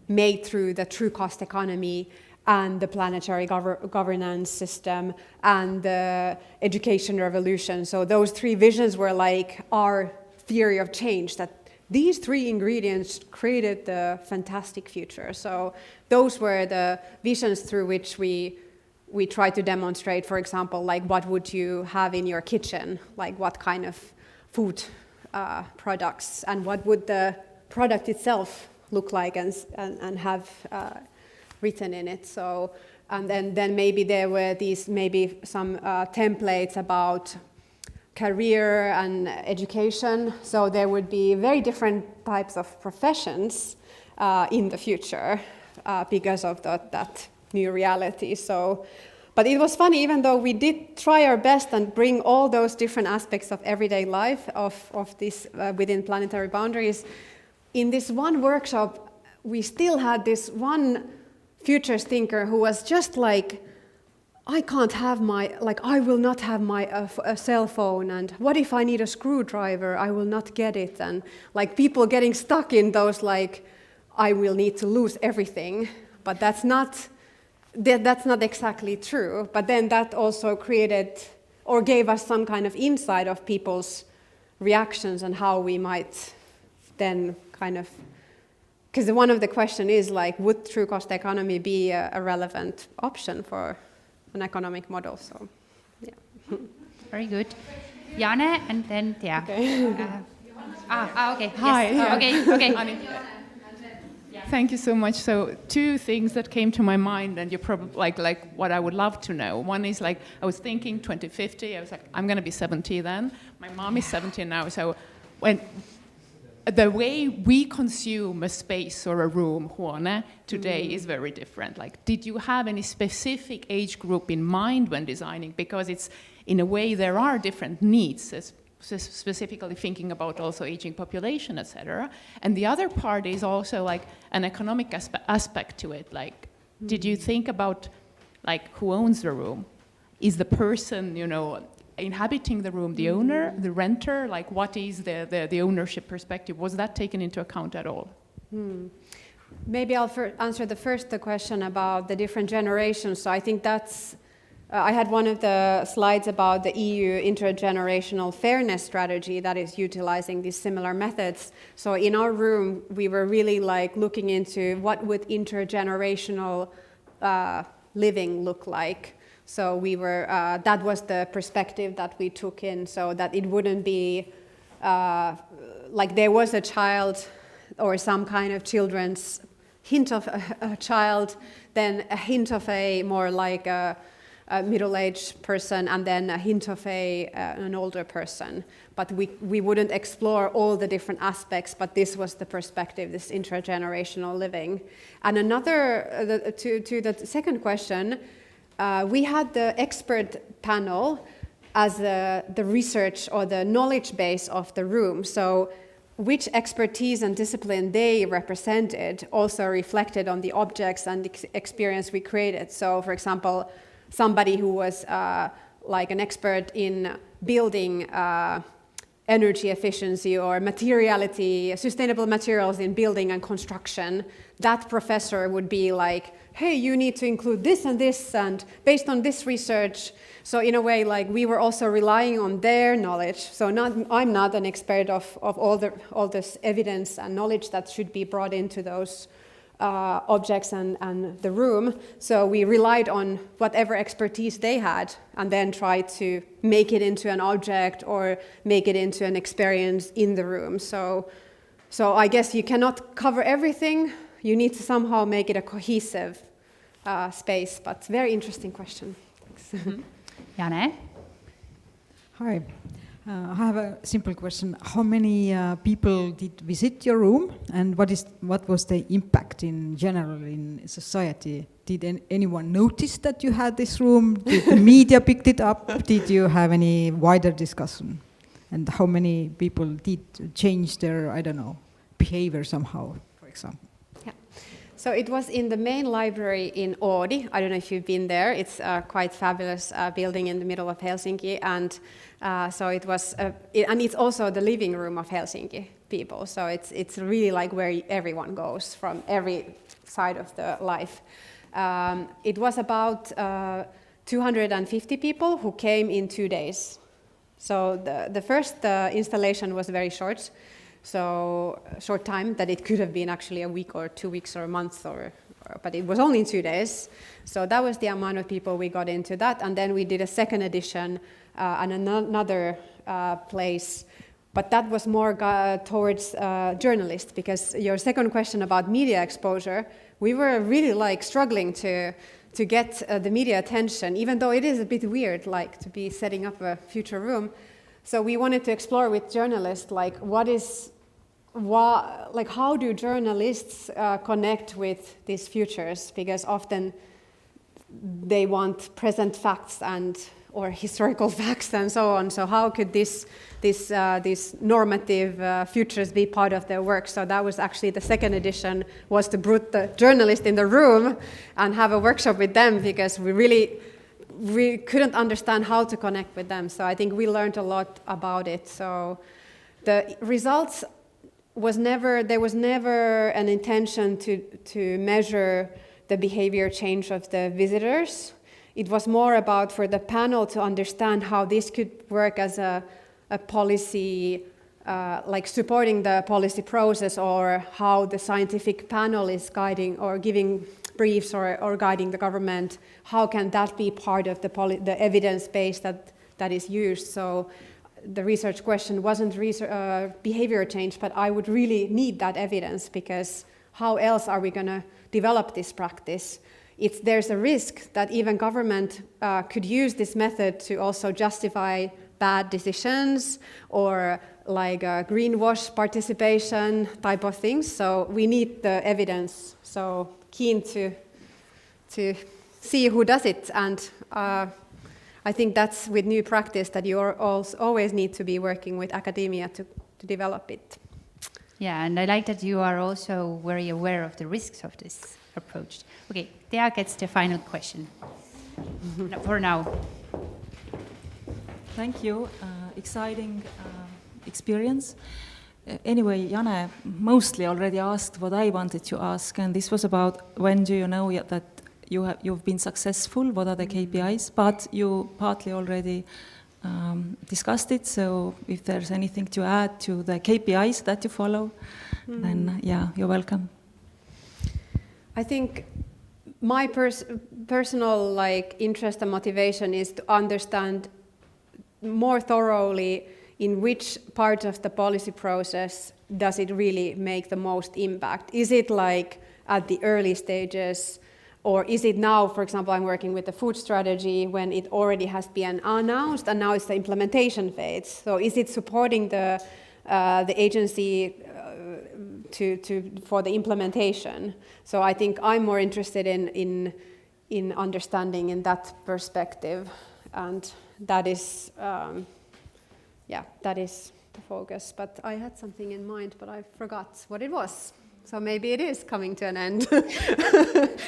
made through the true cost economy and the planetary governance system and the education revolution. So those three visions were like our theory of change, that these three ingredients created the fantastic future. So those were the visions through which we try to demonstrate, for example, like what would you have in your kitchen, like what kind of food products, and what would the product itself look like and have written in it. So, and then maybe there were these maybe some templates about career and education. So there would be very different types of professions in the future because of that new reality. So, but it was funny, even though we did try our best and bring all those different aspects of everyday life of this within planetary boundaries, in this one workshop, we still had this one futures thinker who was just like, I can't have I will not have a cell phone, and what if I need a screwdriver? I will not get it. And like people getting stuck in those like, I will need to lose everything, but that's not exactly true. But then that also created or gave us some kind of insight of people's reactions and how we might then kind of, because one of the question is like, would true cost economy be a relevant option for an economic model? So, yeah. Very good. Jane and then Tea. Okay. Okay. Hi. Yes. Okay. Anni. Thank you so much. So two things that came to my mind, and you're probably like what I would love to know. One is like, I was thinking 2050, I was like, I'm going to be 70 then. My mom is 70 now, so when the way we consume a space or a room, Huone, today is very different. Like, did you have any specific age group in mind when designing? Because it's, in a way, there are different needs, specifically thinking about also aging population, etc. And the other part is also like an economic aspect to it. Like, did you think about like who owns the room? Is the person, inhabiting the room the owner, the renter? Like, what is the ownership perspective? Was that taken into account at all? Maybe I'll answer the question about the different generations. So I think that's I had one of the slides about the EU intergenerational fairness strategy that is utilizing these similar methods. So in our room, we were really like looking into what would intergenerational living look like. So we were, that was the perspective that we took in, so that it wouldn't be like there was a child or some kind of children's hint of a child, then a hint of a more like a middle-aged person, and then a hint of an older person. But we wouldn't explore all the different aspects, but this was the perspective, this intergenerational living. And another, to the second question, we had the expert panel as the research or the knowledge base of the room. So which expertise and discipline they represented also reflected on the objects and experience we created. So, for example, somebody who was like an expert in building energy efficiency or materiality, sustainable materials in building and construction, that professor would be like, hey, you need to include this and this, and based on this research. So in a way, like we were also relying on their knowledge. So I'm not an expert of all this evidence and knowledge that should be brought into those objects and the room. So we relied on whatever expertise they had and then tried to make it into an object or make it into an experience in the room. So I guess you cannot cover everything. You need to somehow make it a cohesive space, but very interesting question. Jane? Hi. I have a simple question. How many people did visit your room, and what was the impact in general in society? Did anyone notice that you had this room? Did the media pick it up? Did you have any wider discussion? And how many people did change their, I don't know, behavior somehow, for example? Yeah. So it was in the main library in Oodi. I don't know if you've been there. It's a quite fabulous building in the middle of Helsinki, and so it was, and it's also the living room of Helsinki people. So it's really like where everyone goes from every side of the life. It was about 250 people who came in 2 days. So the first installation was very short. So short time that it could have been actually a week or 2 weeks or a month, but it was only in 2 days. So that was the amount of people we got into that, and then we did a second edition and another place, but that was more towards journalists, because your second question about media exposure, we were really like struggling to get the media attention, even though it is a bit weird like to be setting up a future room. So we wanted to explore with journalists like how do journalists connect with these futures, because often they want present facts or historical facts and so on. So how could these normative futures be part of their work? So that was actually the second edition, was to put the journalist in the room and have a workshop with them, because we couldn't understand how to connect with them. So I think we learned a lot about it. So the results there was never an intention to measure the behavior change of the visitors. It was more about for the panel to understand how this could work as a policy, like supporting the policy process, or how the scientific panel is guiding or giving briefs or guiding the government. How can that be part of the evidence base that is used? So the research question wasn't behavior change, but I would really need that evidence, because how else are we going to develop this practice? There's a risk that even government could use this method to also justify bad decisions or like greenwash participation type of things. So we need the evidence. So keen to see who does it. And I think that's with new practice that you always need to be working with academia to develop it. Yeah, and I like that you are also very aware of the risks of this approach. Okay, Tea gets the final question for now. Thank you. Exciting experience. Anyway, Jane mostly already asked what I wanted to ask, and this was about when do you know that you've been successful, what are the KPIs, but you partly already discussed it, so if there's anything to add to the KPIs that you follow, then yeah, you're welcome. I think my personal interest and motivation is to understand more thoroughly in which part of the policy process does it really make the most impact. Is it at the early stages, or is it now, for example, I'm working with the food strategy when it already has been announced and now it's the implementation phase. So is it supporting the agency for the implementation? So I think I'm more interested in understanding in that perspective, and that is that is the focus. But I had something in mind, but I forgot what it was. So maybe it is coming to an end.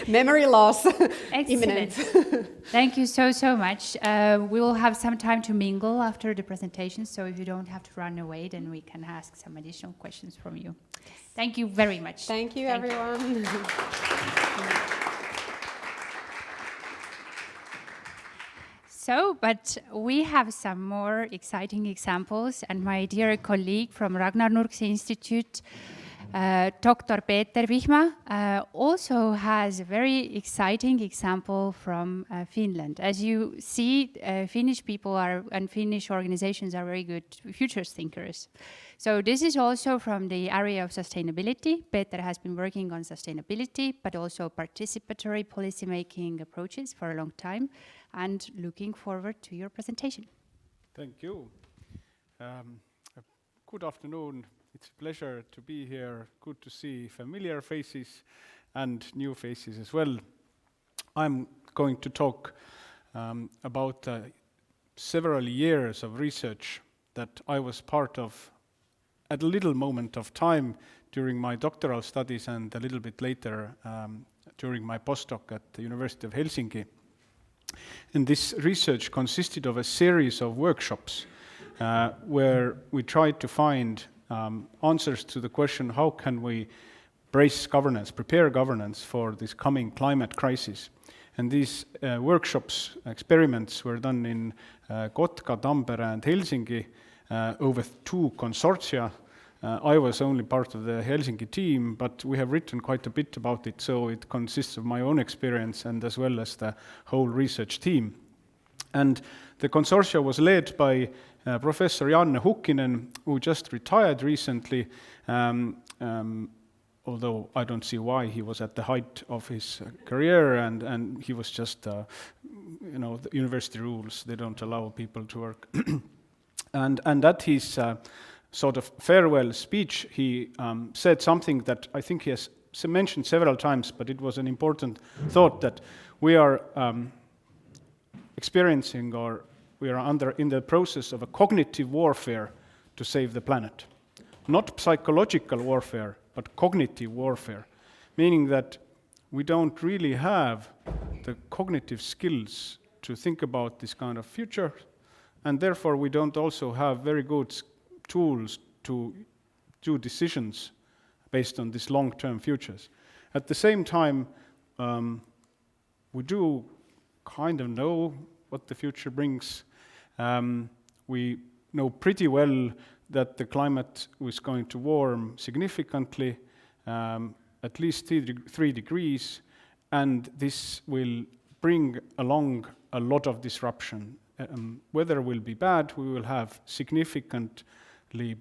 Memory loss. Imminent. Thank you so much. We will have some time to mingle after the presentation, so if you don't have to run away, then we can ask some additional questions from you. Thank you very much. Thank you, everyone. So, but we have some more exciting examples, and my dear colleague from Ragnar Nurkse Institute Dr. Peeter Vihma also has a very exciting example from Finland. As you see, Finnish people and Finnish organizations are very good futures thinkers. So this is also from the area of sustainability. Peter has been working on sustainability, but also participatory policymaking approaches for a long time, and looking forward to your presentation. Thank you. Good afternoon. It's a pleasure to be here. Good to see familiar faces and new faces as well. I'm going to talk about several years of research that I was part of at a little moment of time during my doctoral studies and a little bit later during my postdoc at the University of Helsinki. And this research consisted of a series of workshops where we tried to find answers to the question, how can we brace governance, prepare governance for this coming climate crisis? And these workshops, experiments were done in Kotka, Tampere and Helsinki over 2 consortia. I was only part of the Helsinki team, but we have written quite a bit about it, so it consists of my own experience and as well as the whole research team. And the consortia was led by Professor Janne Hukkinen, who just retired recently, although I don't see why. He was at the height of his career, and he was just, the university rules, they don't allow people to work. and at his sort of farewell speech, he said something that I think he has mentioned several times, but it was an important thought, that we are experiencing, or we are in the process of a cognitive warfare to save the planet. Not psychological warfare, but cognitive warfare, meaning that we don't really have the cognitive skills to think about this kind of future, and therefore we don't also have very good tools to do decisions based on these long-term futures. At the same time, we do kind of know what the future brings. We know pretty well that the climate is going to warm significantly, at least 3 degrees, and this will bring along a lot of disruption. Weather will be bad, we will have significantly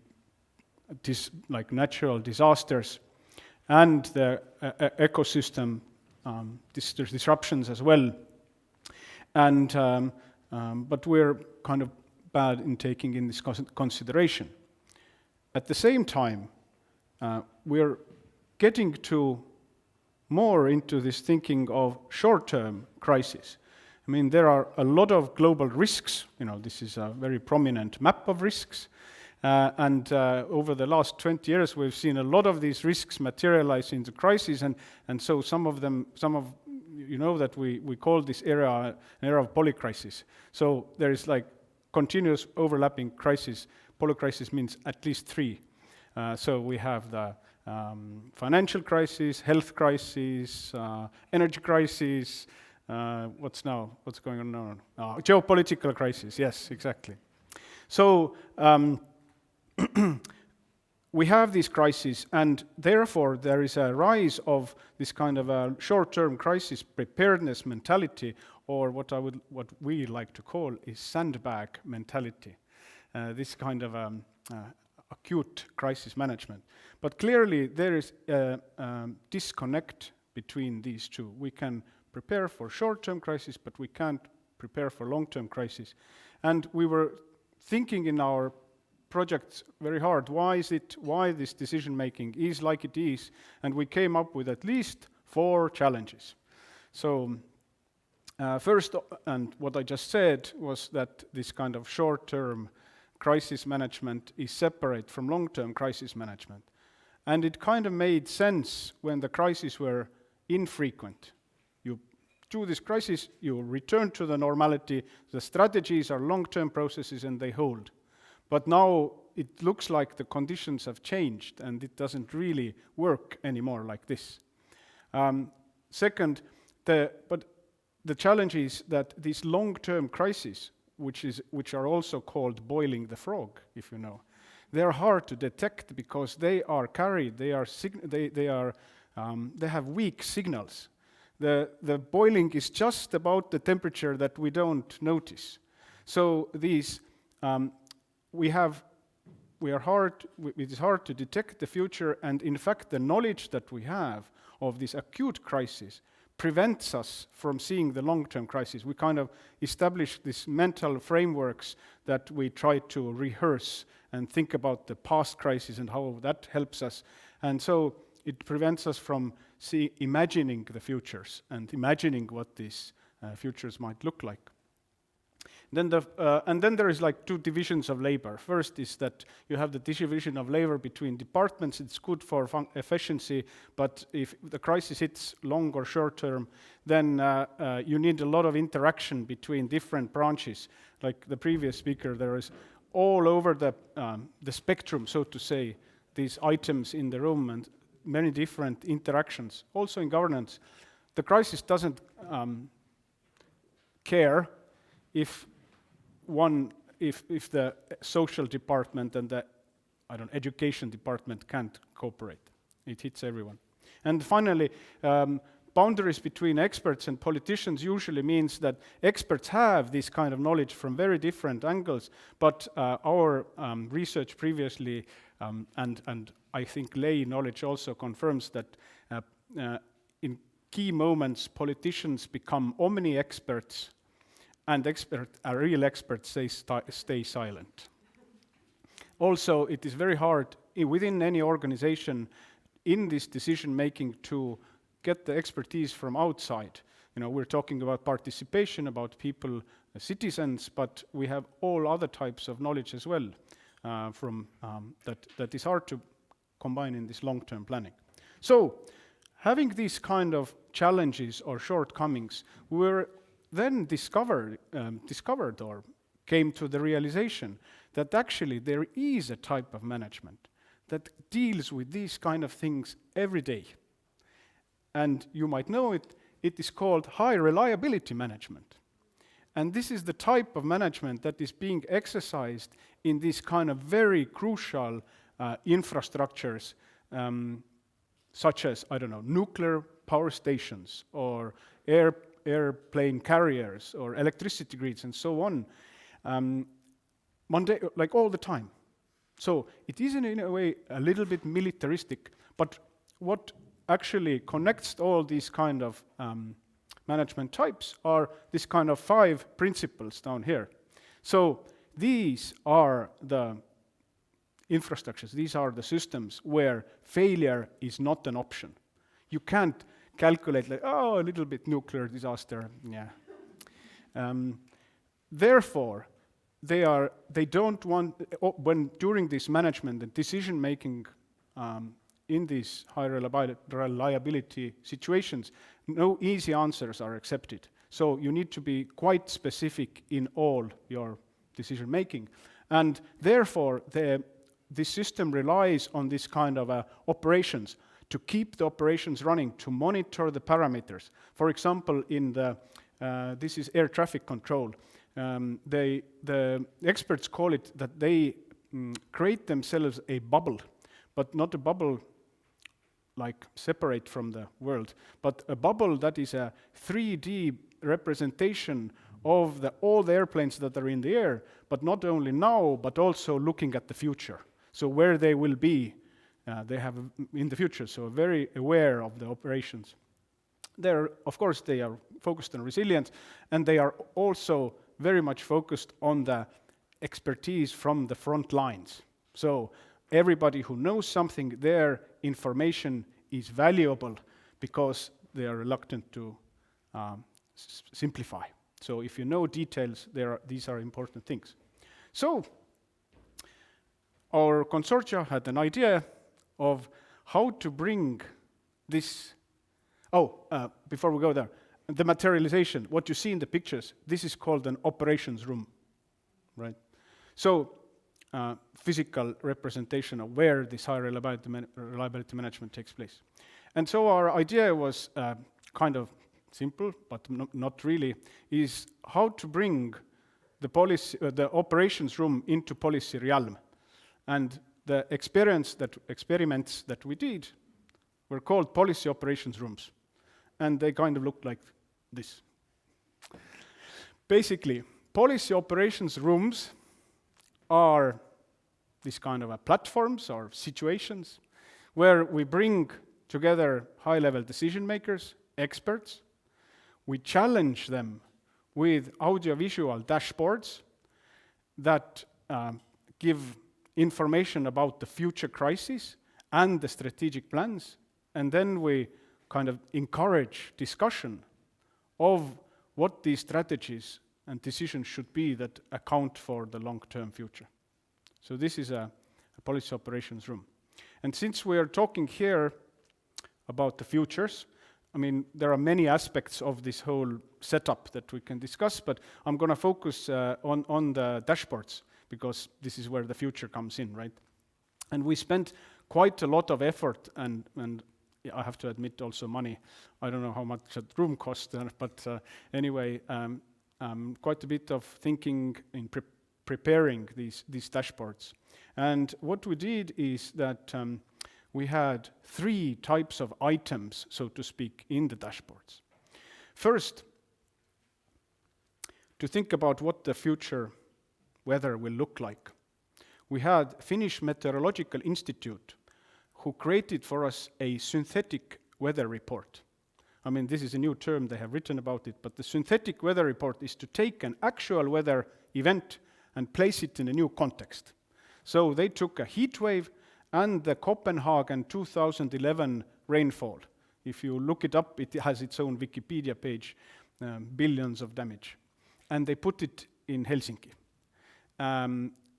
natural disasters, and the ecosystem disruptions as well. And but we're kind of bad in taking in this consideration. At the same time, we're getting more into this thinking of short-term crisis. I mean, there are a lot of global risks. This is a very prominent map of risks. And over the last 20 years, we've seen a lot of these risks materialize into crises. And so that we call this era an era of polycrisis. So there is continuous overlapping crisis. Polycrisis means at least 3. So we have the financial crisis, health crisis, energy crisis. What's going on now? Geopolitical crisis. Yes, exactly. So we have these crises, and therefore there is a rise of this kind of a short-term crisis preparedness mentality, or what we like to call is sandbag mentality. This kind of acute crisis management. But clearly there is a disconnect between these two. We can prepare for short-term crisis, but we can't prepare for long-term crisis. And we were thinking in our projects very hard, why this decision-making is like it is, and we came up with at least 4 challenges. So first, and what I just said, was that this kind of short-term crisis management is separate from long-term crisis management. And it kind of made sense when the crises were infrequent. You do this crisis, you return to the normality, the strategies are long-term processes and they hold. But now it looks like the conditions have changed and it doesn't really work anymore like this. Second, but the challenge is that these long-term crises, which are also called boiling the frog, if you know, they are hard to detect because they are carried, they have weak signals. The boiling is just about the temperature that we don't notice. So these, it is hard to detect the future, and in fact the knowledge that we have of this acute crisis prevents us from seeing the long-term crisis. We kind of establish these mental frameworks that we try to rehearse and think about the past crisis and how that helps us. And so it prevents us from imagining the futures and imagining what these futures might look like. And then there is like two divisions of labor. First is that you have the division of labor between departments. It's good for efficiency, but if the crisis hits long or short term, then you need a lot of interaction between different branches. Like the previous speaker, there is all over the spectrum, so to say, these items in the room and many different interactions. Also in governance, the crisis doesn't care if the social department and the education department can't cooperate. It hits everyone. And finally, boundaries between experts and politicians usually means that experts have this kind of knowledge from very different angles, but our research previously, and I think lay knowledge also confirms that in key moments politicians become omni-experts, and real experts stay silent. Also, it is very hard within any organization in this decision-making to get the expertise from outside. We're talking about participation, about people, citizens, but we have all other types of knowledge as well that is hard to combine in this long-term planning. So, having these kind of challenges or shortcomings, we're then discovered or came to the realization that actually there is a type of management that deals with these kind of things every day. And you might know it is called high reliability management. And this is the type of management that is being exercised in these kind of very crucial infrastructures, such as, nuclear power stations or airplane carriers or electricity grids and so on, like all the time. So it is in a way a little bit militaristic, but what actually connects all these kind of management types are this kind of 5 principles down here. So these are the infrastructures, these are the systems where failure is not an option. You can't calculate like, a little bit nuclear disaster, yeah. Therefore, they don't want, when during this management and decision making in these high reliability situations, no easy answers are accepted. So you need to be quite specific in all your decision making. And therefore, this system relies on this kind of operations to keep the operations running, to monitor the parameters. For example, this is air traffic control. The experts call it that they create themselves a bubble, but not a bubble like separate from the world, but a bubble that is a 3D representation of all the airplanes that are in the air, but not only now, but also looking at the future. So where they will be, they have in the future, so very aware of the operations. Of course, they are focused on resilience, and they are also very much focused on the expertise from the front lines. So everybody who knows something, their information is valuable because they are reluctant to simplify. So if you know details, these are important things. So our consortia had an idea of how to bring this. Before we go there, the materialization, what you see in the pictures, this is called an operations room, right? So physical representation of where this high reliability management takes place. And so our idea was kind of simple, but not really, is how to bring the operations room into policy realm. And the experiments that we did were called policy operations rooms. And they kind of looked like this. Basically, policy operations rooms are these kind of platforms or situations where we bring together high-level decision makers, experts. We challenge them with audiovisual dashboards that give information about the future crisis and the strategic plans, and then we kind of encourage discussion of what these strategies and decisions should be that account for the long-term future. So this is a policy operations room. And since we are talking here about the futures, I mean, there are many aspects of this whole setup that we can discuss, but I'm going to focus on the dashboards, because this is where the future comes in, right? And we spent quite a lot of effort and I have to admit also money. I don't know how much that room cost, but anyway, quite a bit of thinking in preparing these dashboards. And what we did is that we had 3 types of items, so to speak, in the dashboards. First, to think about what the future weather will look like. We had Finnish Meteorological Institute who created for us a synthetic weather report. I mean, this is a new term, they have written about it, but the synthetic weather report is to take an actual weather event and place it in a new context. So they took a heat wave and the Copenhagen 2011 rainfall. If you look it up, it has its own Wikipedia page, billions of damage. And they put it in Helsinki.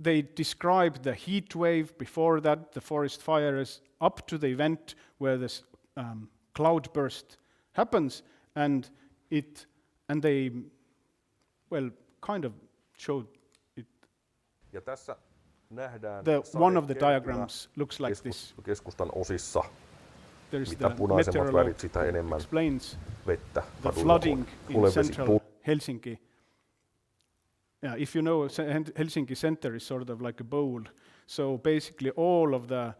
They described the heat wave before that, the forest fires, up to the event where this cloud burst happens, and they, well, kind of showed it. Ja tässä nähdään one of the diagrams looks like this. Keskustan osissa. Mitä punaisemmat värit, sitä enemmän vettä. The flooding in central Helsinki. Yeah, if you know, Helsinki center is sort of like a bowl. So basically all of the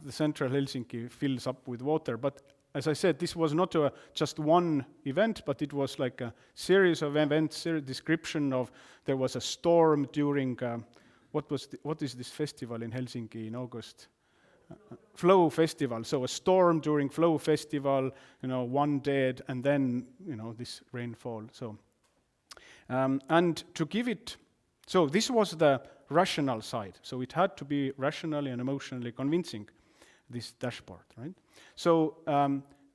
central Helsinki fills up with water. But as I said, this was not just one event, but it was like a series of events, description of, there was a storm during, what is this festival in Helsinki in August? Flow Festival. So a storm during Flow Festival, 1 dead, and then, this rainfall. So. And to give it, so this was the rational side. So it had to be rationally and emotionally convincing, this dashboard, right? So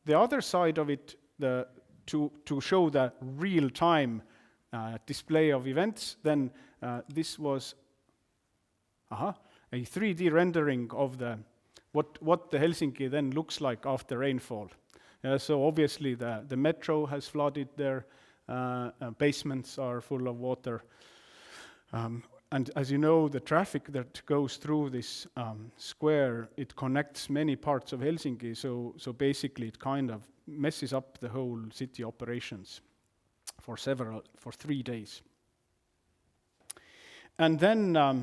the other side of it, to show the real-time display of events, then this was a 3D rendering of what the Helsinki then looks like after rainfall. So obviously the metro has flooded there. Basements are full of water. And as you know, the traffic that goes through this square, it connects many parts of Helsinki, so basically it kind of messes up the whole city operations for 3 days. And then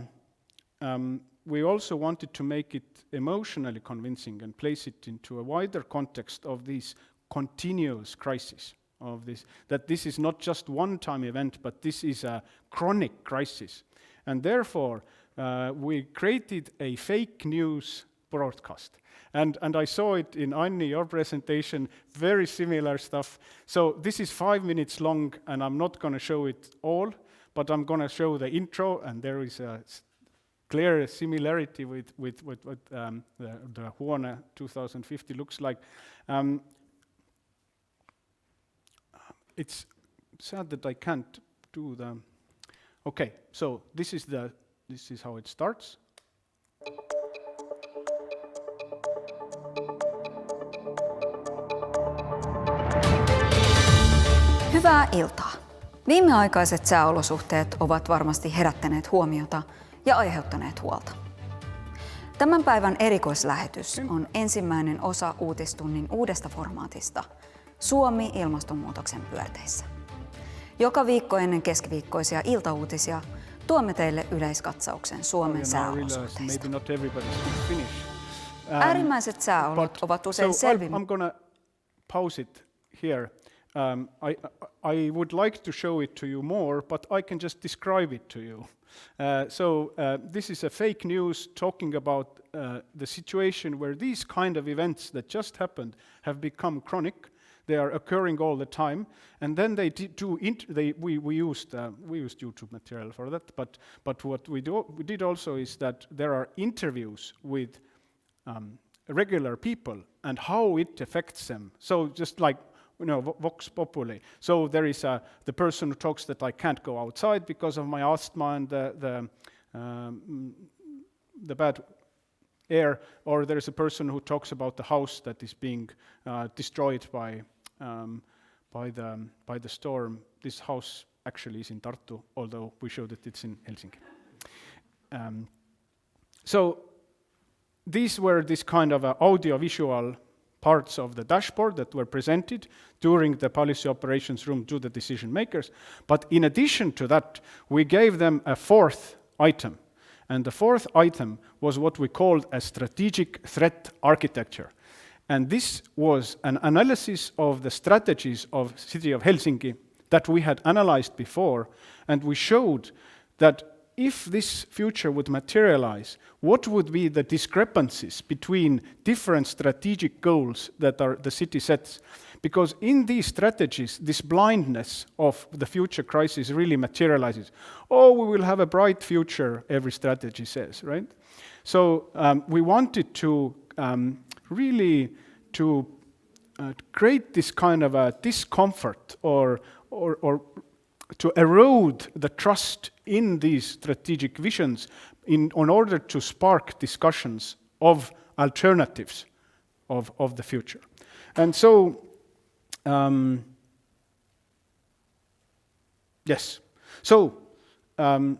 we also wanted to make it emotionally convincing and place it into a wider context of these continuous crises. Of this, that this is not just one-time event, but this is a chronic crisis. And therefore, we created a fake news broadcast. And I saw it in Anni, your presentation, very similar stuff. So this is 5 minutes long, and I'm not going to show it all, but I'm going to show the intro, and there is a clear similarity with the Huone 2050 looks like. It's sad that I can't do the. Okay, so this is how it starts. Hyvää iltaa. Viimeaikaiset sääolosuhteet ovat varmasti herättäneet huomiota ja aiheuttaneet huolta. Tämän päivän erikoislähetys on ensimmäinen osa uutistunnin uudesta formaatista Suomi ilmastonmuutoksen pyörteissä. Joka viikko ennen keskiviikkoisia iltauutisia tuomme teille yleiskatsauksen Suomen sääolosuhteista. Äärimmäiset sääolot ovat usein selvimmät. I'm gonna pause it here. I would like to show it to you more, but I can just describe it to you. This is a fake news talking about the situation where these kind of events that just happened have become chronic. They are occurring all the time, and then we used YouTube material for that. But what we did also is that there are interviews with regular people and how it affects them. So just like vox populi. So there is the person who talks that I can't go outside because of my asthma and the bad air, or there is a person who talks about the house that is being destroyed by the storm. This house actually is in Tartu, although we showed that it's in Helsinki. So these were this kind of audio-visual parts of the dashboard that were presented during the policy operations room to the decision makers. But in addition to that, we gave them a fourth item. And the fourth item was what we called a strategic threat architecture. And this was an analysis of the strategies of City of Helsinki that we had analyzed before, and we showed that if this future would materialize, what would be the discrepancies between different strategic goals that the city sets? Because in these strategies, this blindness of the future crisis really materializes. Oh, we will have a bright future, every strategy says, right? So we wanted to really to create this kind of a discomfort or to erode the trust in these strategic visions in order to spark discussions of alternatives of the future. And so, yes. So, and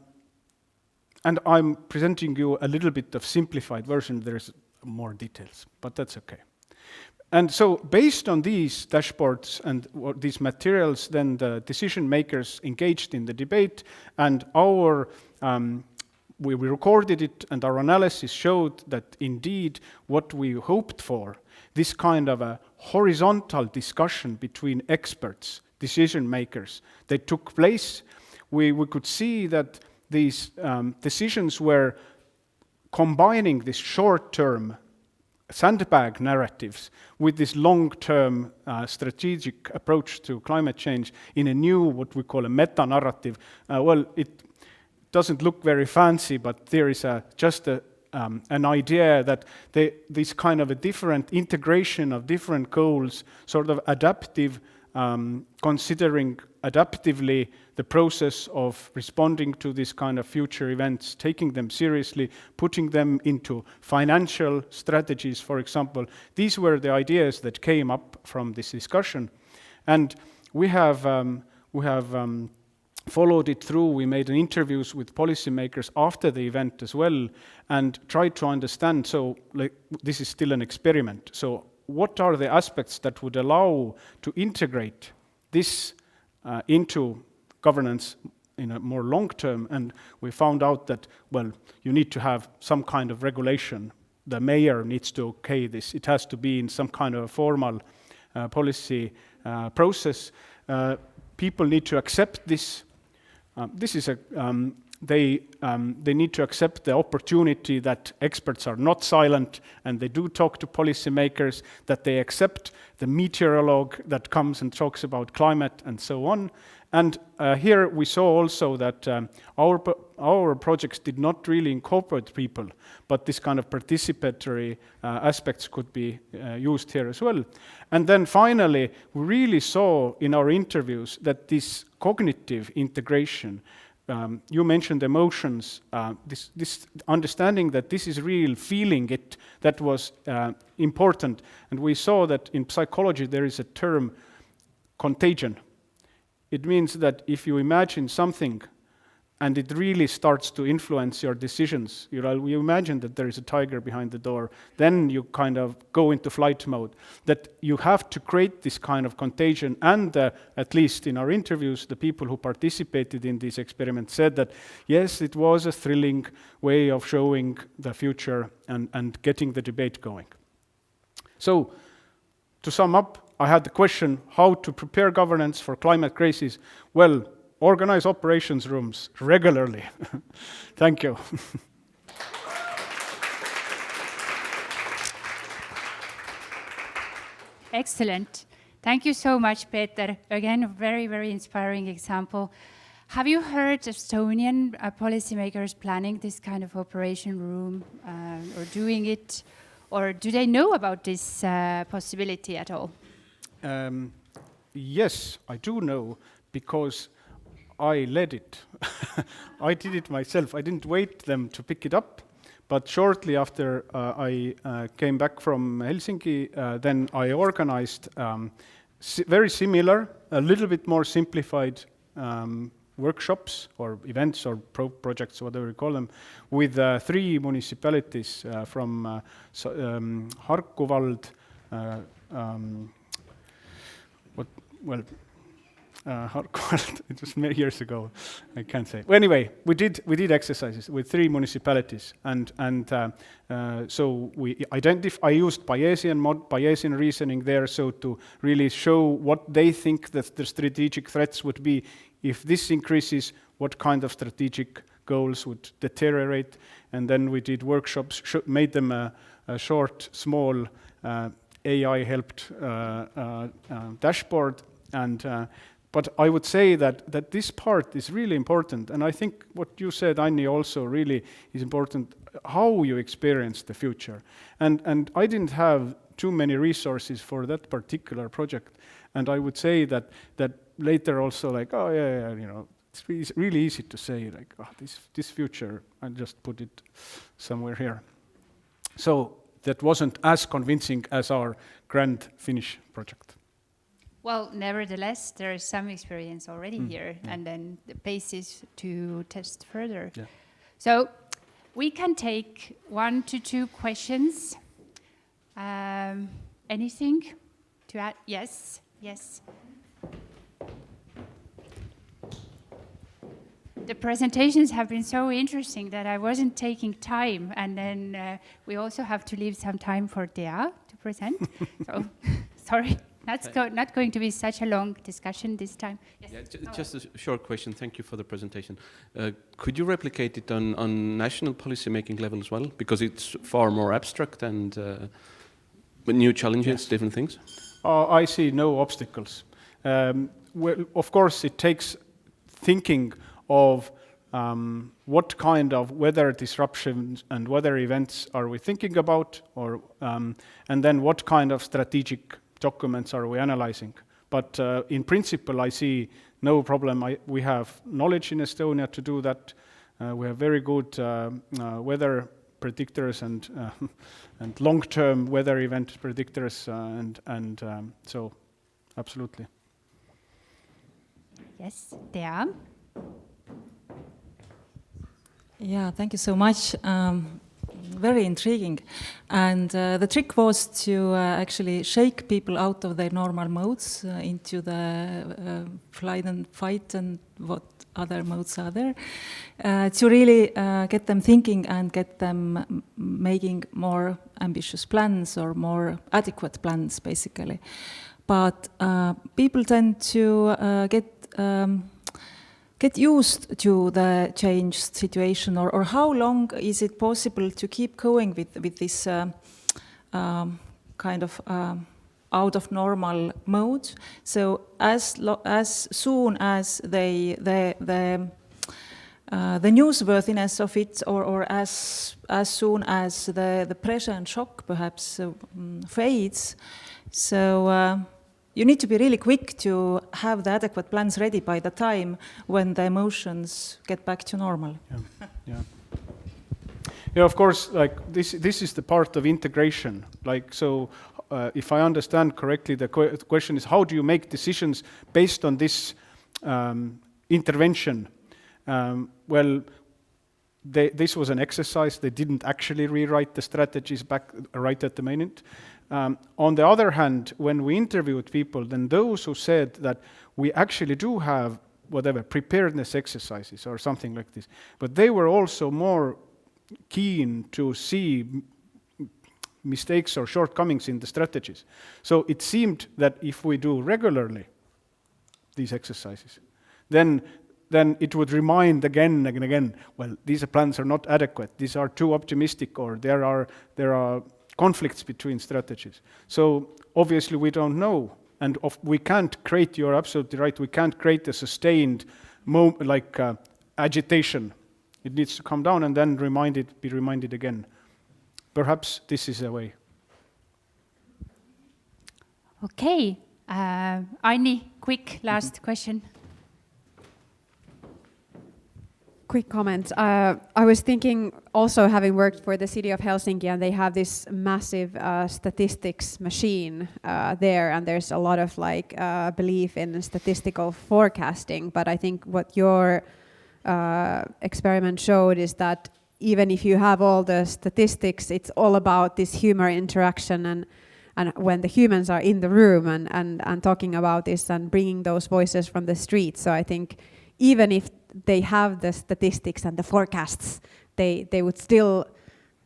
I'm presenting you a little bit of simplified version. There's more details, but that's okay. And so based on these dashboards and these materials, then the decision makers engaged in the debate, and we recorded it, and our analysis showed that indeed what we hoped for, this kind of a horizontal discussion between experts, decision makers, they took place. We could see that these decisions were combining this short-term sandbag narratives with this long-term strategic approach to climate change in a new, what we call a meta-narrative. Well, it doesn't look very fancy, but there is just an idea that this kind of a different integration of different goals, sort of adaptive, considering adaptively the process of responding to this kind of future events, taking them seriously, putting them into financial strategies, for example. These were the ideas that came up from this discussion. And we have followed it through. We made interviews with policymakers after the event as well and tried to understand, so this is still an experiment. So what are the aspects that would allow to integrate this into governance in a more long term? And we found out that, well, you need to have some kind of regulation. The mayor needs to okay this. It has to be in some kind of a formal policy process. People need to accept this. They need to accept the opportunity that experts are not silent and they do talk to policymakers, that they accept the meteorologue that comes and talks about climate and so on. And here we saw also that our projects did not really incorporate people, but this kind of participatory aspects could be used here as well. And then finally, we really saw in our interviews that this cognitive integration, you mentioned emotions, this understanding that this is real, feeling it, that was important. And we saw that in psychology there is a term, contagion. It means that if you imagine something and it really starts to influence your decisions. You imagine that there is a tiger behind the door, then you kind of go into flight mode. That you have to create this kind of contagion, and at least in our interviews, the people who participated in this experiment said that, yes, it was a thrilling way of showing the future and getting the debate going. So, to sum up, I had the question, how to prepare governance for climate crisis? Well, organize operations rooms regularly. Thank you. Excellent. Thank you so much, Peter. Again, a very, very inspiring example. Have you heard Estonian policymakers planning this kind of operation room or doing it? Or do they know about this possibility at all? Yes, I do know, because I led it. I did it myself. I didn't wait them to pick it up, but shortly after I came back from Helsinki, then I organized very similar, a little bit more simplified workshops or events or projects, whatever you call them, with 3 municipalities from Harku vald, it was many years ago, I can't say. Well, anyway, we did exercises with 3 municipalities, and so I used Bayesian reasoning there, so to really show what they think that the strategic threats would be. If this increases, what kind of strategic goals would deteriorate? And then we did workshops, made them a short, small AI-helped dashboard, but I would say that this part is really important, and I think what you said, Anni, also really is important, how you experience the future. And I didn't have too many resources for that particular project, and I would say that later also, like, oh yeah, it's really easy to say, like, oh, this future, I just put it somewhere here. So that wasn't as convincing as our grand Finnish project. Well, nevertheless, there is some experience already here, and then the basis to test further. Yeah. So we can take 1 to 2 questions. Anything to add? Yes. The presentations have been so interesting that I wasn't taking time, and then we also have to leave some time for Tea to present. So, sorry. Not going to be such a long discussion this time. Yes. Yeah, just a short question. Thank you for the presentation. Could you replicate it on national policy making level as well? Because it's far more abstract and new challenges, different things. I see no obstacles. Well, of course, it takes thinking of what kind of weather disruptions and weather events are we thinking about, or and then what kind of strategic documents are we analyzing. But in principle, I see no problem. We have knowledge in Estonia to do that. We have very good weather predictors and long-term weather event predictors, and so absolutely. Yes, Tea. Yeah, thank you so much. Very intriguing. And the trick was to actually shake people out of their normal modes into the flight and fight and what other modes are there, to really get them thinking and get them making more ambitious plans or more adequate plans, basically. But people tend to get used to the changed situation, or how long is it possible to keep going with this kind of out of normal mode? So as soon as the newsworthiness of it, or as soon as the pressure and shock perhaps fades, so you need to be really quick to have the adequate plans ready by the time when the emotions get back to normal. Yeah, of course, like this is the part of integration. Like, so if I understand correctly, the question is, how do you make decisions based on this intervention? Well, this was an exercise. They didn't actually rewrite the strategies back right at the minute. On the other hand, when we interviewed people, then those who said that we actually do have whatever preparedness exercises or something like this, but they were also more keen to see mistakes or shortcomings in the strategies. So it seemed that if we do regularly these exercises, then it would remind again and again, well, these plans are not adequate, these are too optimistic, or there are conflicts between strategies. So obviously we don't know, and we can't create, you're absolutely right, we can't create a sustained agitation. It needs to come down and then be reminded again. Perhaps this is a way. Okay, Anni, quick last question. Quick comment. I was thinking, also having worked for the city of Helsinki, and they have this massive statistics machine there, and there's a lot of belief in statistical forecasting. But I think what your experiment showed is that even if you have all the statistics, it's all about this human interaction and when the humans are in the room and talking about this and bringing those voices from the street. So I think even if they have the statistics and the forecasts, they would still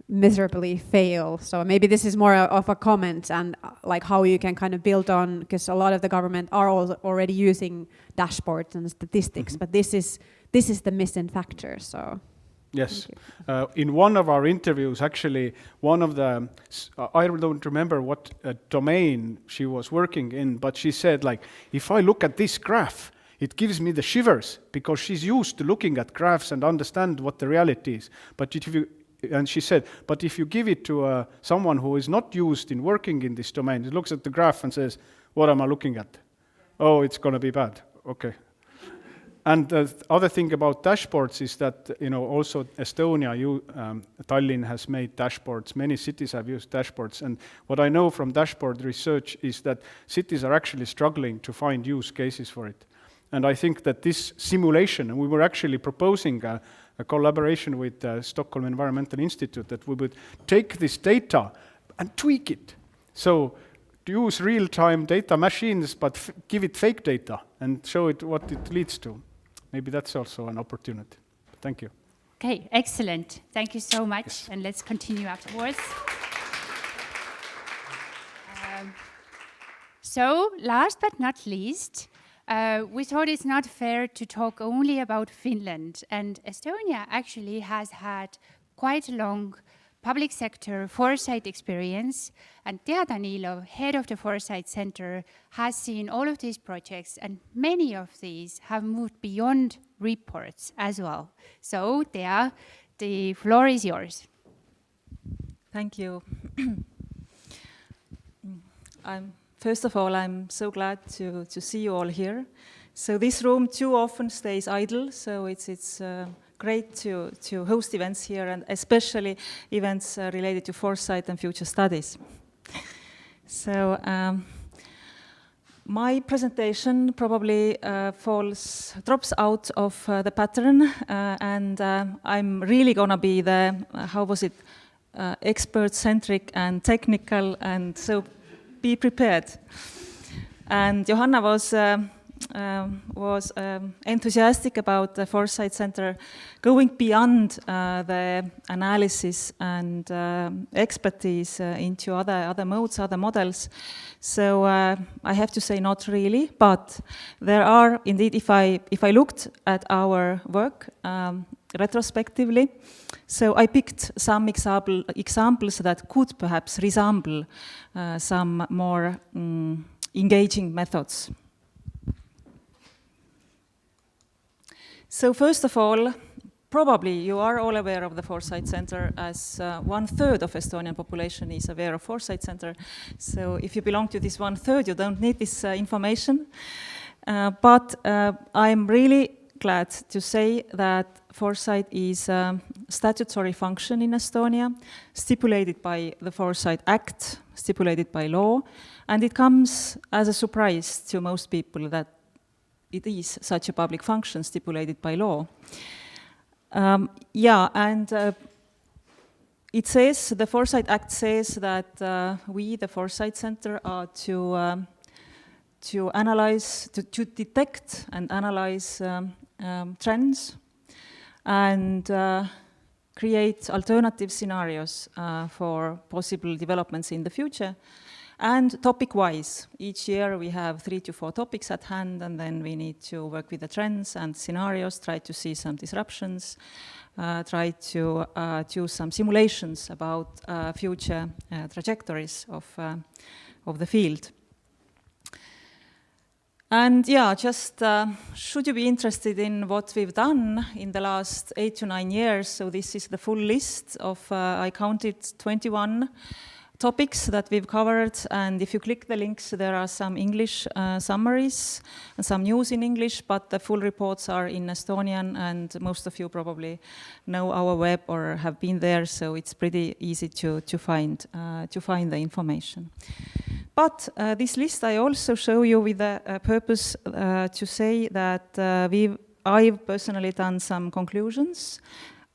miserably fail. So maybe this is more of a comment and how you can kind of build on, because a lot of the government are already using dashboards and statistics, but this is the missing factor. So yes, in one of our interviews, actually, one of the, I don't remember what domain she was working in, but she said, if I look at this graph, it gives me the shivers, because she's used to looking at graphs and understand what the reality is. And she said, but if you give it to someone who is not used in working in this domain, he looks at the graph and says, what am I looking at? Oh, it's going to be bad. Okay. And the other thing about dashboards is that, also Estonia, Tallinn has made dashboards. Many cities have used dashboards. And what I know from dashboard research is that cities are actually struggling to find use cases for it. And I think that this simulation, and we were actually proposing a collaboration with Stockholm Environmental Institute, that we would take this data and tweak it. So use real-time data machines, but give it fake data and show it what it leads to. Maybe that's also an opportunity. Thank you. Okay, excellent. Thank you so much. Yes. And let's continue afterwards. So last but not least, we thought it's not fair to talk only about Finland, and Estonia actually has had quite a long public sector foresight experience, and Tea Danilov, head of the Foresight Center, has seen all of these projects, and many of these have moved beyond reports as well. So Tea, the floor is yours. Thank you. First of all, I'm so glad to see you all here. So this room too often stays idle, so it's great to host events here, and especially events related to foresight and future studies. So my presentation probably drops out of the pattern, and I'm really gonna be expert-centric and technical, and so be prepared. And Johanna was enthusiastic about the Foresight Center going beyond the analysis and expertise into other modes, other models. So I have to say not really, but there are indeed, if I looked at our work retrospectively, so I picked some examples that could perhaps resemble some more engaging methods. So first of all, probably you are all aware of the Foresight Center, as 1/3 of Estonian population is aware of Foresight Center. So if you belong to this 1/3, you don't need this information. But I'm really glad to say that Foresight is a statutory function in Estonia, stipulated by the Foresight Act, stipulated by law, and it comes as a surprise to most people that it is such a public function stipulated by law. It says, the Foresight Act says that we, the Foresight Center, are to analyze, to detect and analyze trends and create alternative scenarios for possible developments in the future. And topic-wise, each year we have 3 to 4 topics at hand, and then we need to work with the trends and scenarios, try to see some disruptions, try to do some simulations about future trajectories of the field. And just should you be interested in what we've done in the last 8 to 9 years, so this is the full list of, I counted 21 topics that we've covered, and if you click the links, there are some English summaries and some news in English, but the full reports are in Estonian, and most of you probably know our web or have been there, so it's pretty easy to find the information. But this list I also show you with a purpose to say that I've personally done some conclusions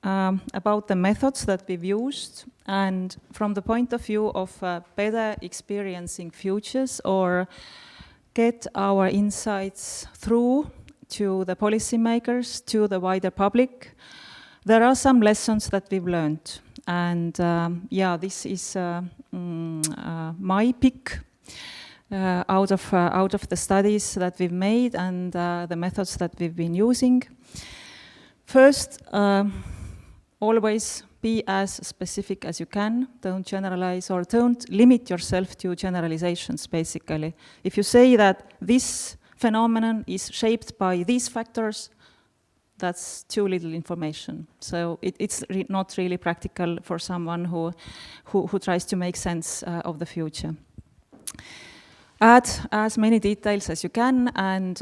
about the methods that we've used, and from the point of view of better experiencing futures or get our insights through to the policymakers, to the wider public, there are some lessons that we've learned. And this is my pick out of the studies that we've made and the methods that we've been using. First, always be as specific as you can. Don't generalize or don't limit yourself to generalizations, basically. If you say that this phenomenon is shaped by these factors, that's too little information. So it's not really practical for someone who tries to make sense of the future. Add as many details as you can, and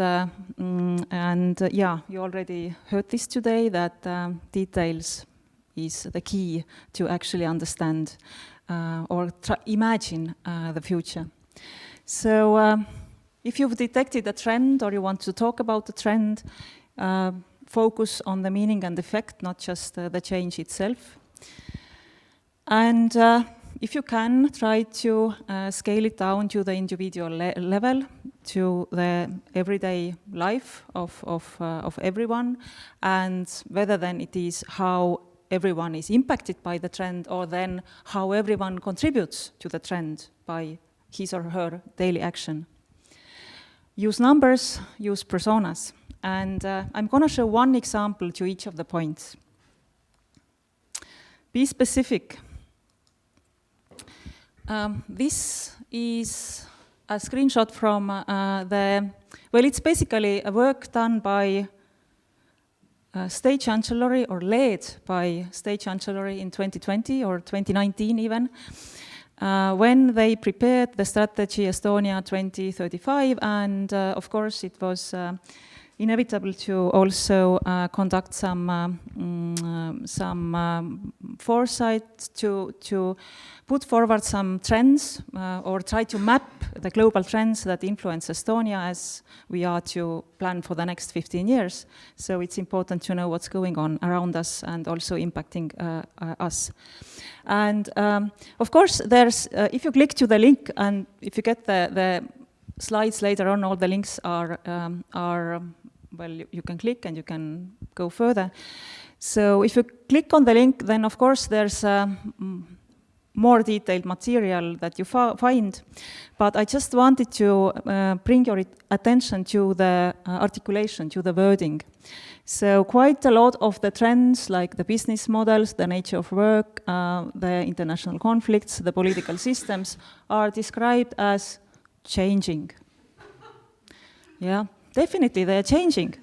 you already heard this today, that details is the key to actually understand or imagine the future. So if you've detected a trend or you want to talk about the trend, focus on the meaning and effect, not just the change itself. And if you can, try to scale it down to the individual level, to the everyday life of everyone, and whether then it is how everyone is impacted by the trend, or then how everyone contributes to the trend by his or her daily action. Use numbers, use personas. And I'm going to show one example to each of the points. Be specific. This is a screenshot from it's basically a work done by State Chancellery, or led by State Chancellery in 2020 or 2019 even, when they prepared the strategy Estonia 2035, and of course it was inevitable to also conduct some foresight to put forward some trends or try to map the global trends that influence Estonia as we are to plan for the next 15 years. So it's important to know what's going on around us and also impacting us. And of course, there's if you click to the link, and if you get the slides later on, all the links are you can click and you can go further. So if you click on the link, then of course there's more detailed material that you find. But I just wanted to bring your attention to the articulation, to the wording. So quite a lot of the trends, like the business models, the nature of work, the international conflicts, the political systems, are described as changing. Yeah, definitely they're changing.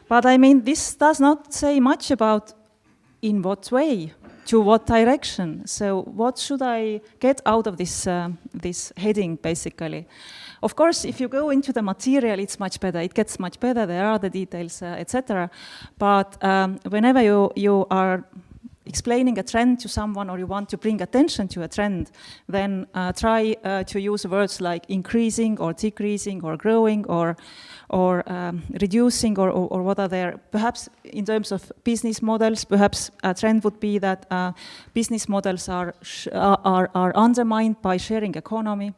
But I mean, this does not say much about in what way, to what direction. So what should I get out of this heading, basically? Of course, if you go into the material, it's much better. It gets much better. There are the details, etc. But whenever you are explaining a trend to someone, or you want to bring attention to a trend, then try to use words like increasing or decreasing or growing or reducing or what are there. Perhaps in terms of business models, perhaps a trend would be that business models are undermined by sharing economy,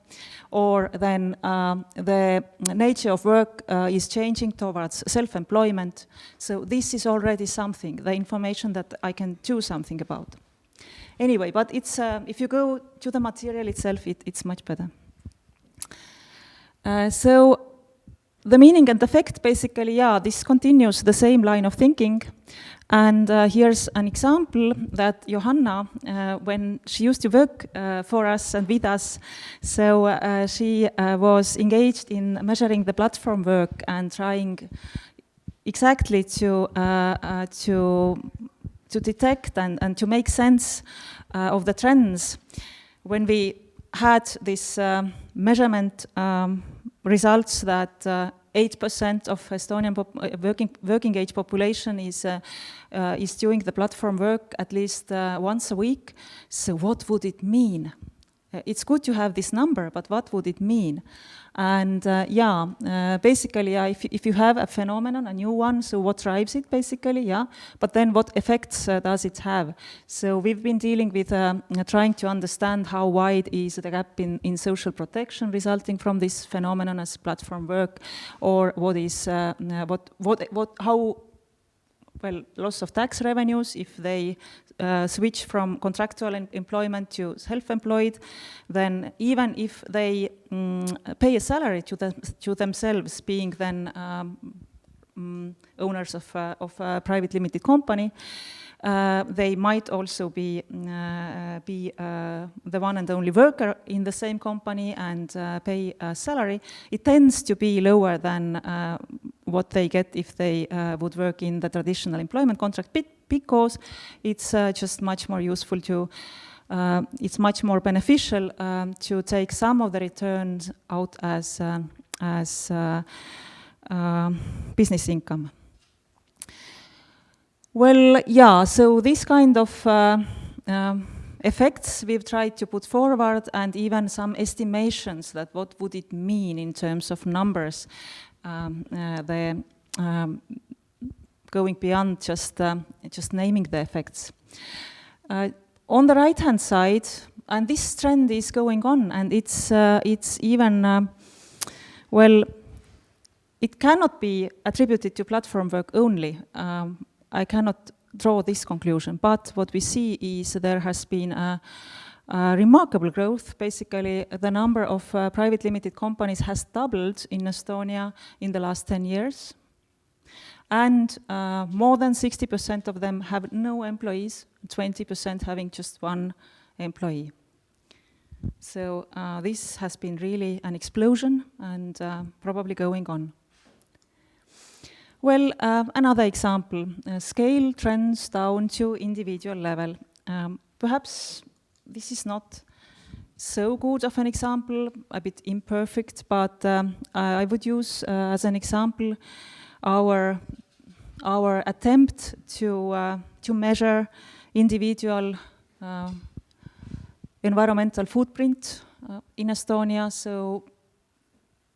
or then the nature of work is changing towards self-employment. So this is already something, the information that I can do something about. Anyway, but it's if you go to the material itself, it's much better. So the meaning and effect, basically, yeah, this continues the same line of thinking. And here's an example that Johanna, when she used to work for us and with us, so she was engaged in measuring the platform work and trying exactly to detect and to make sense of the trends. When we had this measurement results that 8% of Estonian working age population is doing the platform work at least once a week. So what would it mean? It's good to have this number, but what would it mean? And basically, if you have a phenomenon, a new one, so what drives it, basically, yeah? But then what effects does it have? So we've been dealing with trying to understand how wide is the gap in social protection resulting from this phenomenon as platform work, or what is, well, loss of tax revenues if they switch from contractual employment to self-employed, then even if they pay a salary to themselves, being then owners of a private limited company, they might also be the one and only worker in the same company and pay a salary. It tends to be lower than what they get if they would work in the traditional employment contract, because it's just much more useful to, it's much more beneficial to take some of the returns out as business income. Well, yeah, so this kind of effects we've tried to put forward, and even some estimations that what would it mean in terms of numbers, going beyond just naming the effects. On the right-hand side, and this trend is going on, and it's even, well, it cannot be attributed to platform work only. I cannot draw this conclusion, but what we see is there has been a remarkable growth. Basically, the number of private limited companies has doubled in Estonia in the last 10 years. And more than 60% of them have no employees, 20% having just one employee. So this has been really an explosion and probably going on. Well, another example, scale trends down to individual level. Perhaps this is not so good of an example, a bit imperfect, but I would use as an example our attempt to measure individual environmental footprint in Estonia. So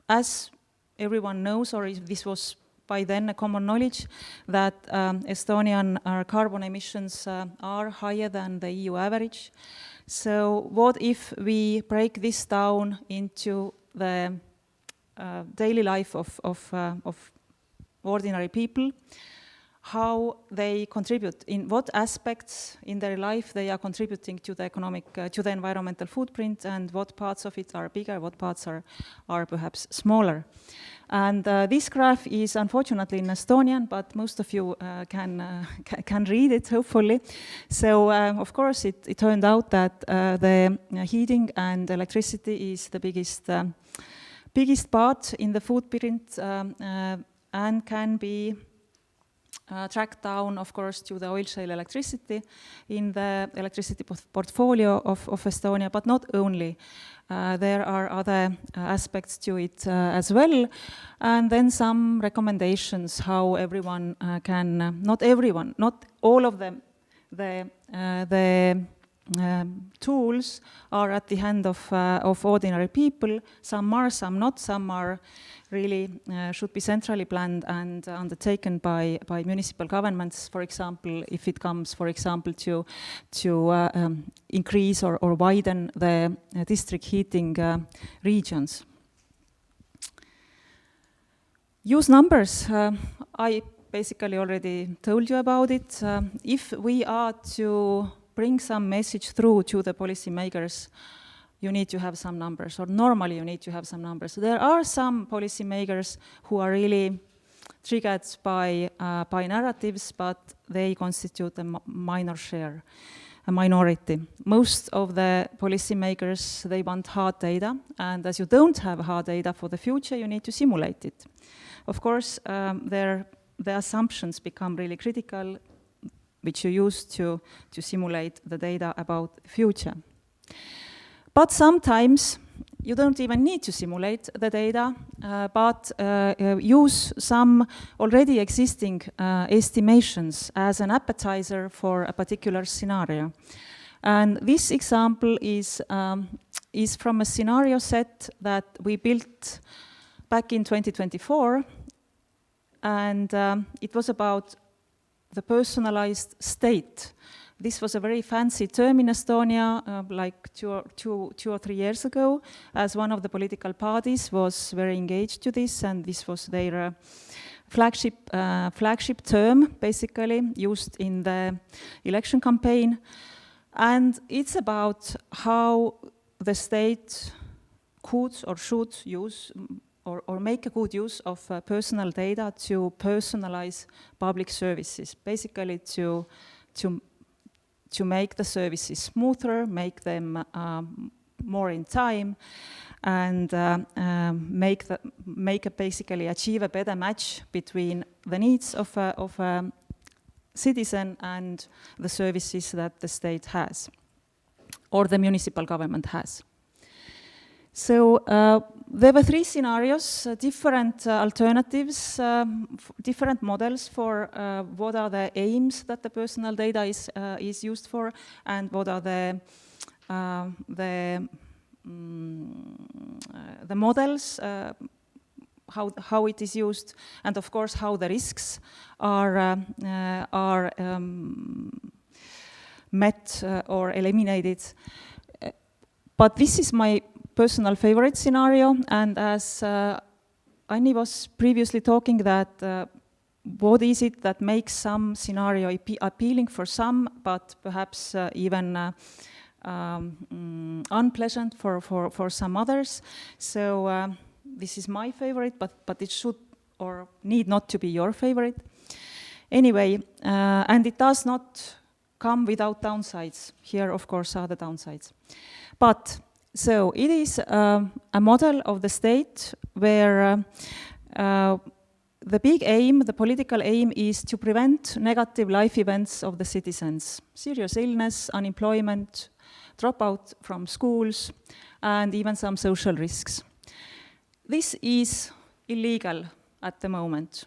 as everyone knows, or if this was by then a common knowledge, that Estonian carbon emissions are higher than the EU average. So what if we break this down into the daily life of ordinary people, how they contribute, in what aspects in their life they are contributing to the economic, to the environmental footprint, and what parts of it are bigger, what parts are perhaps smaller. And this graph is unfortunately in Estonian, but most of you can read it, hopefully. So, of course, it turned out that the heating and electricity is the biggest part in the footprint and can be tracked down, of course, to the oil shale electricity in the electricity portfolio of Estonia, but not only. There are other aspects to it as well, and then some recommendations how everyone can, not everyone, not all of them the tools are at the hand of ordinary people. Some are, some not. Some are really should be centrally planned and undertaken by municipal governments, for example, if it comes, for example, to increase or widen the district heating regions. Use numbers. I basically already told you about it. If we are to bring some message through to the policymakers, you need to have some numbers, or normally you need to have some numbers. There are some policymakers who are really triggered by narratives, but they constitute a minor share, a minority. Most of the policymakers, they want hard data, and as you don't have hard data for the future, you need to simulate it. Of course, the assumptions become really critical, which you use to simulate the data about the future. But sometimes you don't even need to simulate the data, but use some already existing estimations as an appetizer for a particular scenario. And this example is from a scenario set that we built back in 2024, and it was about the personalized state. This was a very fancy term in Estonia, like two or 3 years ago, as one of the political parties was very engaged to this, and this was their flagship term, basically, used in the election campaign. And it's about how the state could or should use or make a good use of personal data to personalize public services, basically to make the services smoother, make them more in time, and basically achieve a better match between the needs of a citizen and the services that the state has, or the municipal government has. So there were 3 scenarios, different alternatives, different models for what are the aims that the personal data is used for, and what are the models, how it is used, and of course how the risks are met or eliminated. But this is my personal favorite scenario, and as Anni was previously talking that what is it that makes some scenario appealing for some, but perhaps even unpleasant for some others. So this is my favorite, but it should or need not to be your favorite. Anyway, and it does not come without downsides. Here, of course, are the downsides. But so it is a model of the state where the big aim, the political aim, is to prevent negative life events of the citizens. Serious illness, unemployment, dropout from schools, and even some social risks. This is illegal at the moment.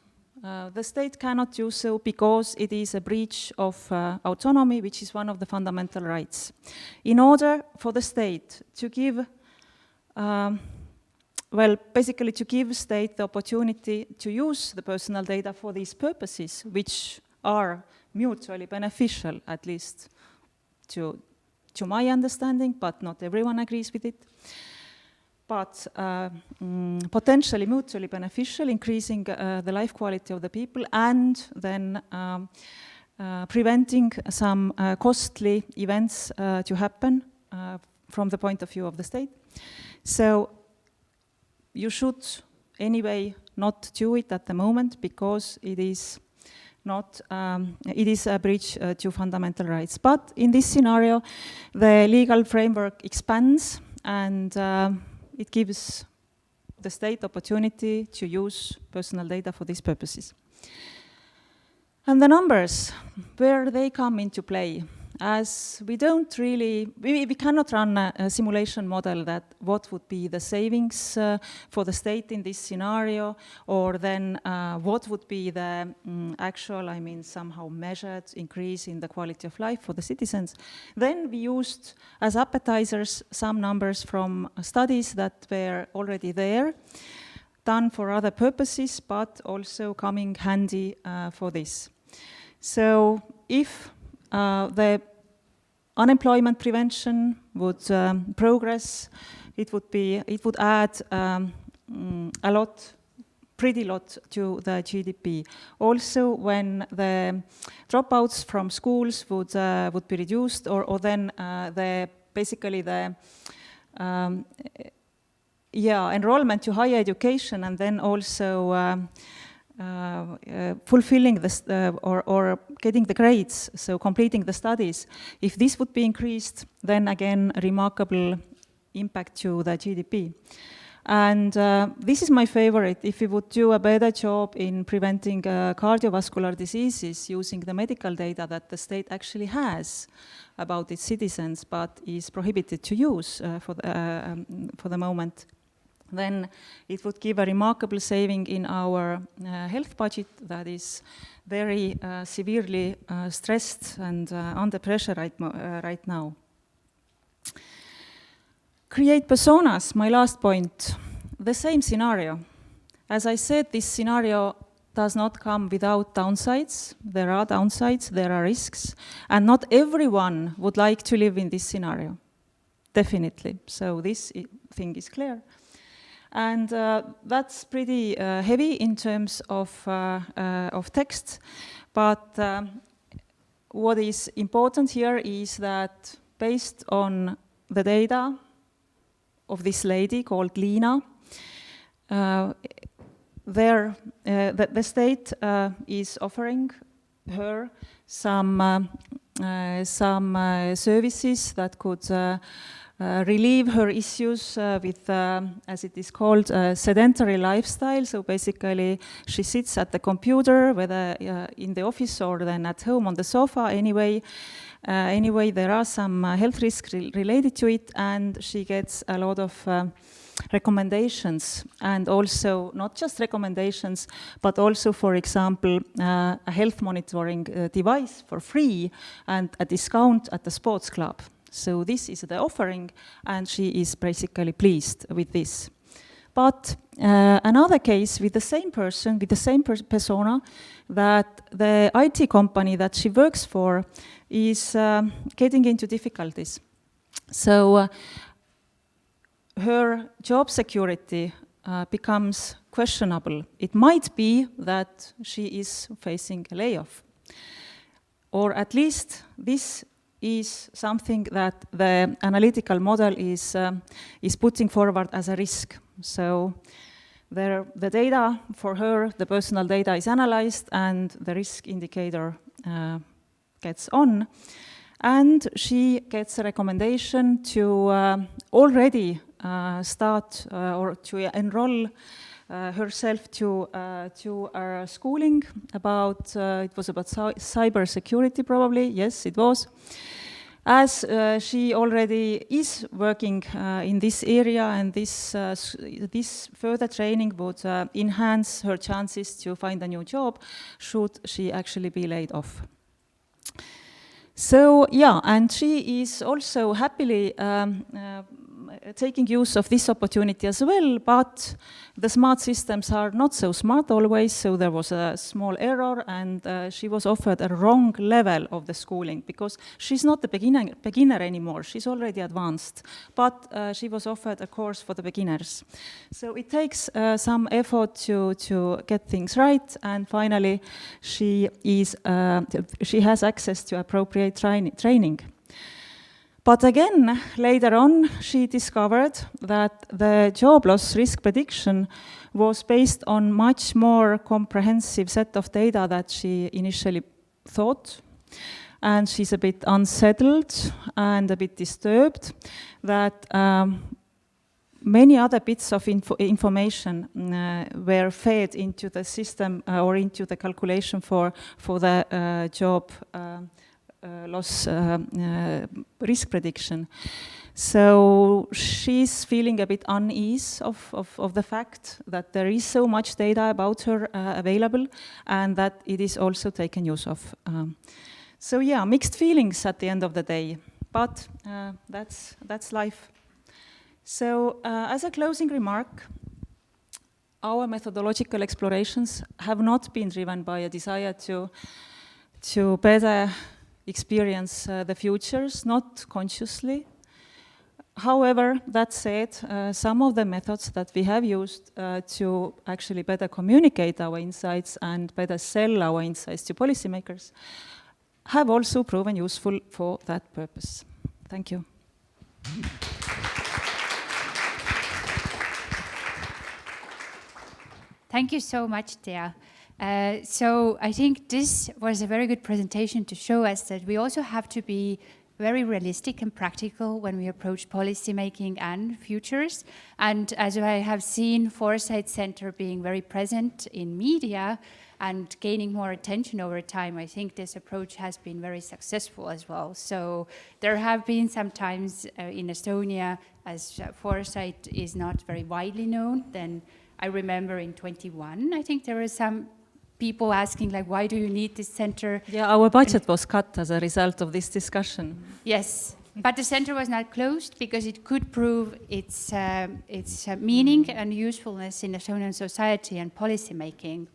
The state cannot do so because it is a breach of autonomy, which is one of the fundamental rights. In order for the state to give, basically to give state the opportunity to use the personal data for these purposes, which are mutually beneficial, at least to my understanding, but not everyone agrees with it. But potentially mutually beneficial, increasing the life quality of the people, and then preventing some costly events to happen from the point of view of the state. So you should anyway not do it at the moment, because it is not, it is a breach to fundamental rights. But in this scenario, the legal framework expands, and it gives the state opportunity to use personal data for these purposes. And the numbers, where they come into play. as we don't really, we cannot run a simulation model that what would be the savings for the state in this scenario, or then what would be the actual, I mean, somehow measured increase in the quality of life for the citizens. Then we used as appetizers some numbers from studies that were already there, done for other purposes, but also coming handy for this. So if the unemployment prevention would progress, it would add a lot, pretty lot to the GDP. Also, when the dropouts from schools would be reduced, or then basically the enrollment to higher education, and then also fulfilling this or getting the grades, so completing the studies. If this would be increased, then again, a remarkable impact to the GDP. And this is my favorite. If we would do a better job in preventing cardiovascular diseases using the medical data that the state actually has about its citizens, but is prohibited to use for the moment, then it would give a remarkable saving in our health budget that is very severely stressed and under pressure right now. Create personas, my last point. The same scenario. As I said, this scenario does not come without downsides. There are downsides, there are risks, and not everyone would like to live in this scenario. Definitely. So this thing is clear. And that's pretty heavy in terms of text, but what is important here is that based on the data of this lady called Liina, the state is offering her some services that could relieve her issues with, as it is called, sedentary lifestyle. So basically, she sits at the computer, whether in the office or then at home on the sofa. Anyway, there are some health risks related to it, and she gets a lot of recommendations, and also not just recommendations, but also, for example, a health monitoring device for free and a discount at the sports club. So this is the offering, and she is basically pleased with this. But another case with the same person, with the same persona, that the IT company that she works for is getting into difficulties. So her job security becomes questionable. It might be that she is facing a layoff. Or at least this is something that the analytical model is putting forward as a risk. So the data for her, the personal data is analyzed, and the risk indicator gets on. And she gets a recommendation to already start or to enroll herself to schooling about, it was about cyber security probably, yes it was. As she already is working in this area, and this further training would enhance her chances to find a new job should she actually be laid off. So yeah, and she is also happily taking use of this opportunity as well, but the smart systems are not so smart always, so there was a small error, and she was offered a wrong level of the schooling, because she's not the beginner anymore, she's already advanced, but she was offered a course for the beginners. So it takes some effort to get things right, and finally she has access to appropriate training. But again, later on, she discovered that the job loss risk prediction was based on much more comprehensive set of data that she initially thought. And she's a bit unsettled and a bit disturbed that many other bits of information were fed into the system or into the calculation for the job loss risk prediction. So she's feeling a bit unease of the fact that there is so much data about her available and that it is also taken use of. So yeah, mixed feelings at the end of the day, but that's life. So as a closing remark, our methodological explorations have not been driven by a desire to better experience the futures, not consciously. However, that said, some of the methods that we have used to actually better communicate our insights and better sell our insights to policymakers have also proven useful for that purpose. Thank you. Thank you so much, Tea. So I think this was a very good presentation to show us that we also have to be very realistic and practical when we approach policy making and futures. And as I have seen Foresight Center being very present in media and gaining more attention over time, I think this approach has been very successful as well. So there have been some times in Estonia, as Foresight is not very widely known, then I remember in 21, I think there were some people asking, like, why do you need this center? Yeah, our budget was cut as a result of this discussion. Yes, but the center was not closed because it could prove its meaning and usefulness in Estonian society and policy making.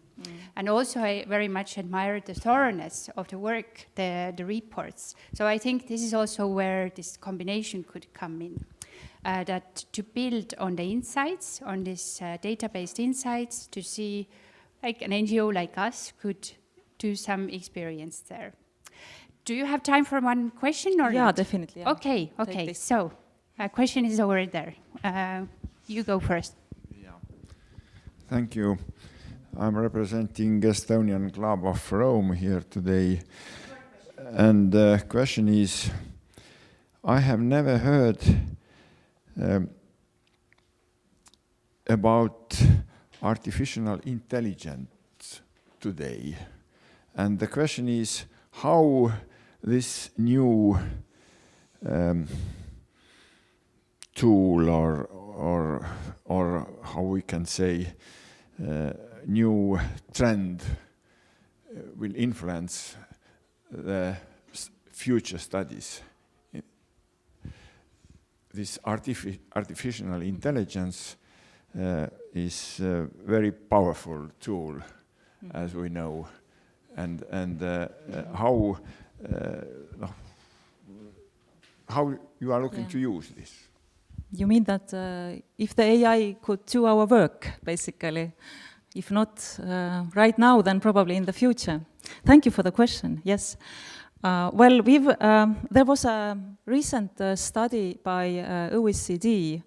And also I very much admired the thoroughness of the work, the reports. So I think this is also where this combination could come in. That to build on the insights, on this data-based insights, to see like an NGO like us could do some experience there. Do you have time for one question or Yeah, not? definitely. Yeah. Okay. So, a question is over there. You go first. Yeah. Thank you. I'm representing Estonian Club of Rome here today. And the question is, I have never heard about artificial intelligence today. And the question is how this new tool or how we can say new trend will influence the future studies. This artificial intelligence is a very powerful tool, as we know, and how you are looking to use this? You mean that if the AI could do our work, basically, if not right now, then probably in the future? Thank you for the question. Yes. Well, there was a recent study by OECD.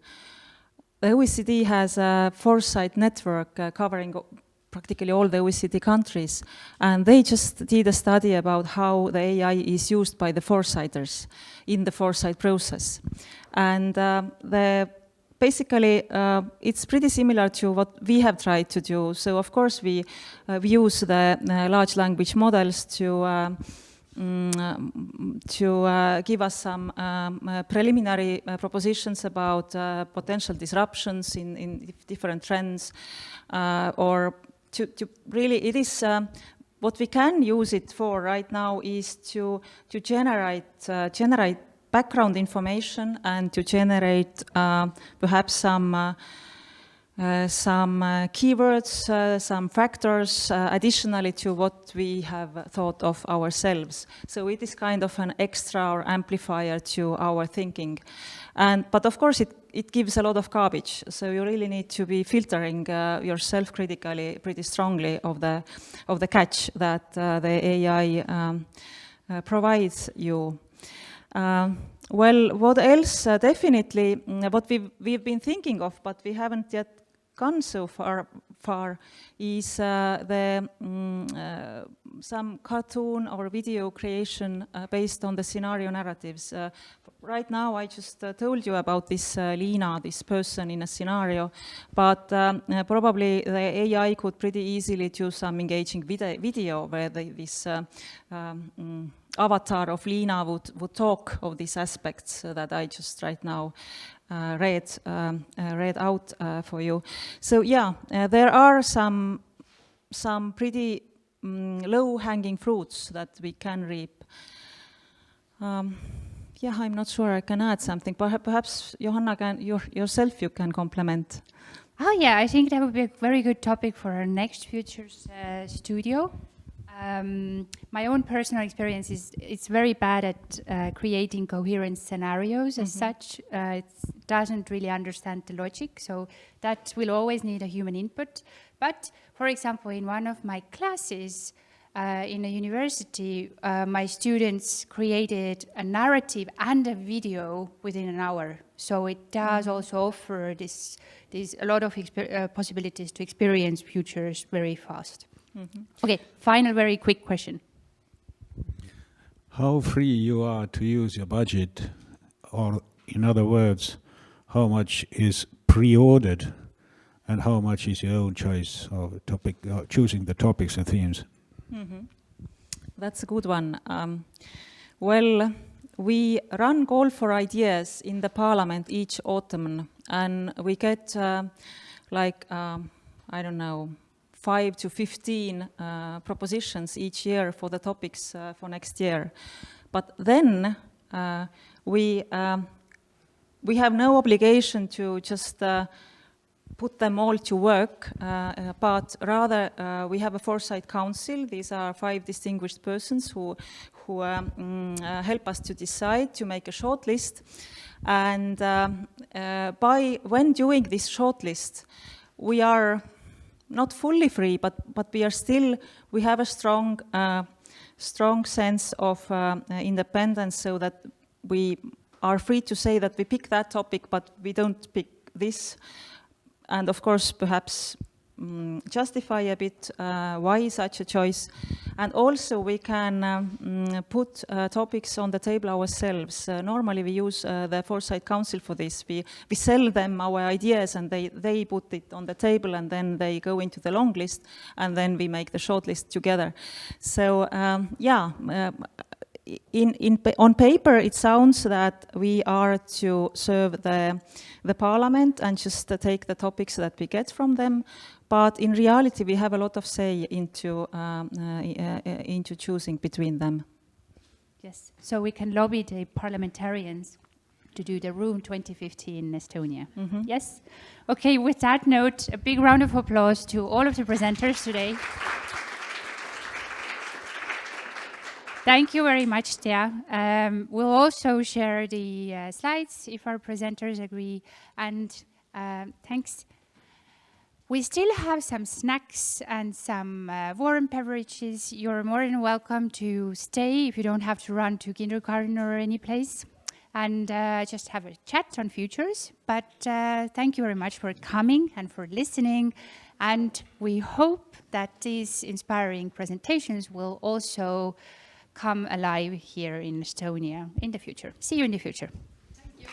The OECD has a Foresight network covering practically all the OECD countries, and they just did a study about how the AI is used by the Foresighters in the Foresight process. And basically, it's pretty similar to what we have tried to do. So, of course, we use the large language models to give us some preliminary propositions about potential disruptions in different trends, or to really, it is what we can use it for right now is to generate background information and to generate perhaps some keywords, some factors additionally to what we have thought of ourselves. So it is kind of an extra or amplifier to our thinking. But of course it gives a lot of garbage, so you really need to be filtering yourself critically pretty strongly of the catch that the AI provides you. Well, what else? Definitely, what we've been thinking of, but we haven't yet gone so far is some cartoon or video creation based on the scenario narratives. Right now, I just told you about this Liina, this person in a scenario, but probably the AI could pretty easily do some engaging video where this avatar of Liina would talk of these aspects that I just right now read out for you. So yeah, there are some pretty low-hanging fruits that we can reap. Yeah, I'm not sure I can add something. Perhaps Johanna, yourself you can complement. Oh yeah, I think that would be a very good topic for our next Futures studio. My own personal experience is it's very bad at creating coherent scenarios as such. It doesn't really understand the logic, so that will always need a human input. But for example, in one of my classes in a university, my students created a narrative and a video within an hour. So it does also offer this a lot of possibilities to experience futures very fast. Okay, final very quick question. How free you are to use your budget, or in other words, how much is pre-ordered and how much is your own choice of topic, choosing the topics and themes? That's a good one. Well, we run call for ideas in the parliament each autumn, and we get I don't know, 5 to 15 propositions each year for the topics for next year. But then we have no obligation to just put them all to work, but rather we have a foresight council. These are 5 distinguished persons who help us to decide, to make a short list. And when doing this short list, we are not fully free, but we have a strong sense of independence, so that we are free to say that we pick that topic, but we don't pick this. And of course, perhaps justify a bit why such a choice. And also we can put topics on the table ourselves. Normally we use the Foresight Council for this. We sell them our ideas, and they put it on the table, and then they go into the long list, and then we make the short list together. So on paper, it sounds that we are to serve the parliament and just take the topics that we get from them. But in reality, we have a lot of say into choosing between them. Yes, so we can lobby the parliamentarians to do the Room 2015 in Estonia. Yes? Okay, with that note, a big round of applause to all of the presenters today. Thank you very much, Tea. We'll also share the slides if our presenters agree. And thanks. We still have some snacks and some warm beverages. You're more than welcome to stay if you don't have to run to kindergarten or any place, and just have a chat on futures. But thank you very much for coming and for listening. And we hope that these inspiring presentations will also come alive here in Estonia in the future. See you in the future. Thank you.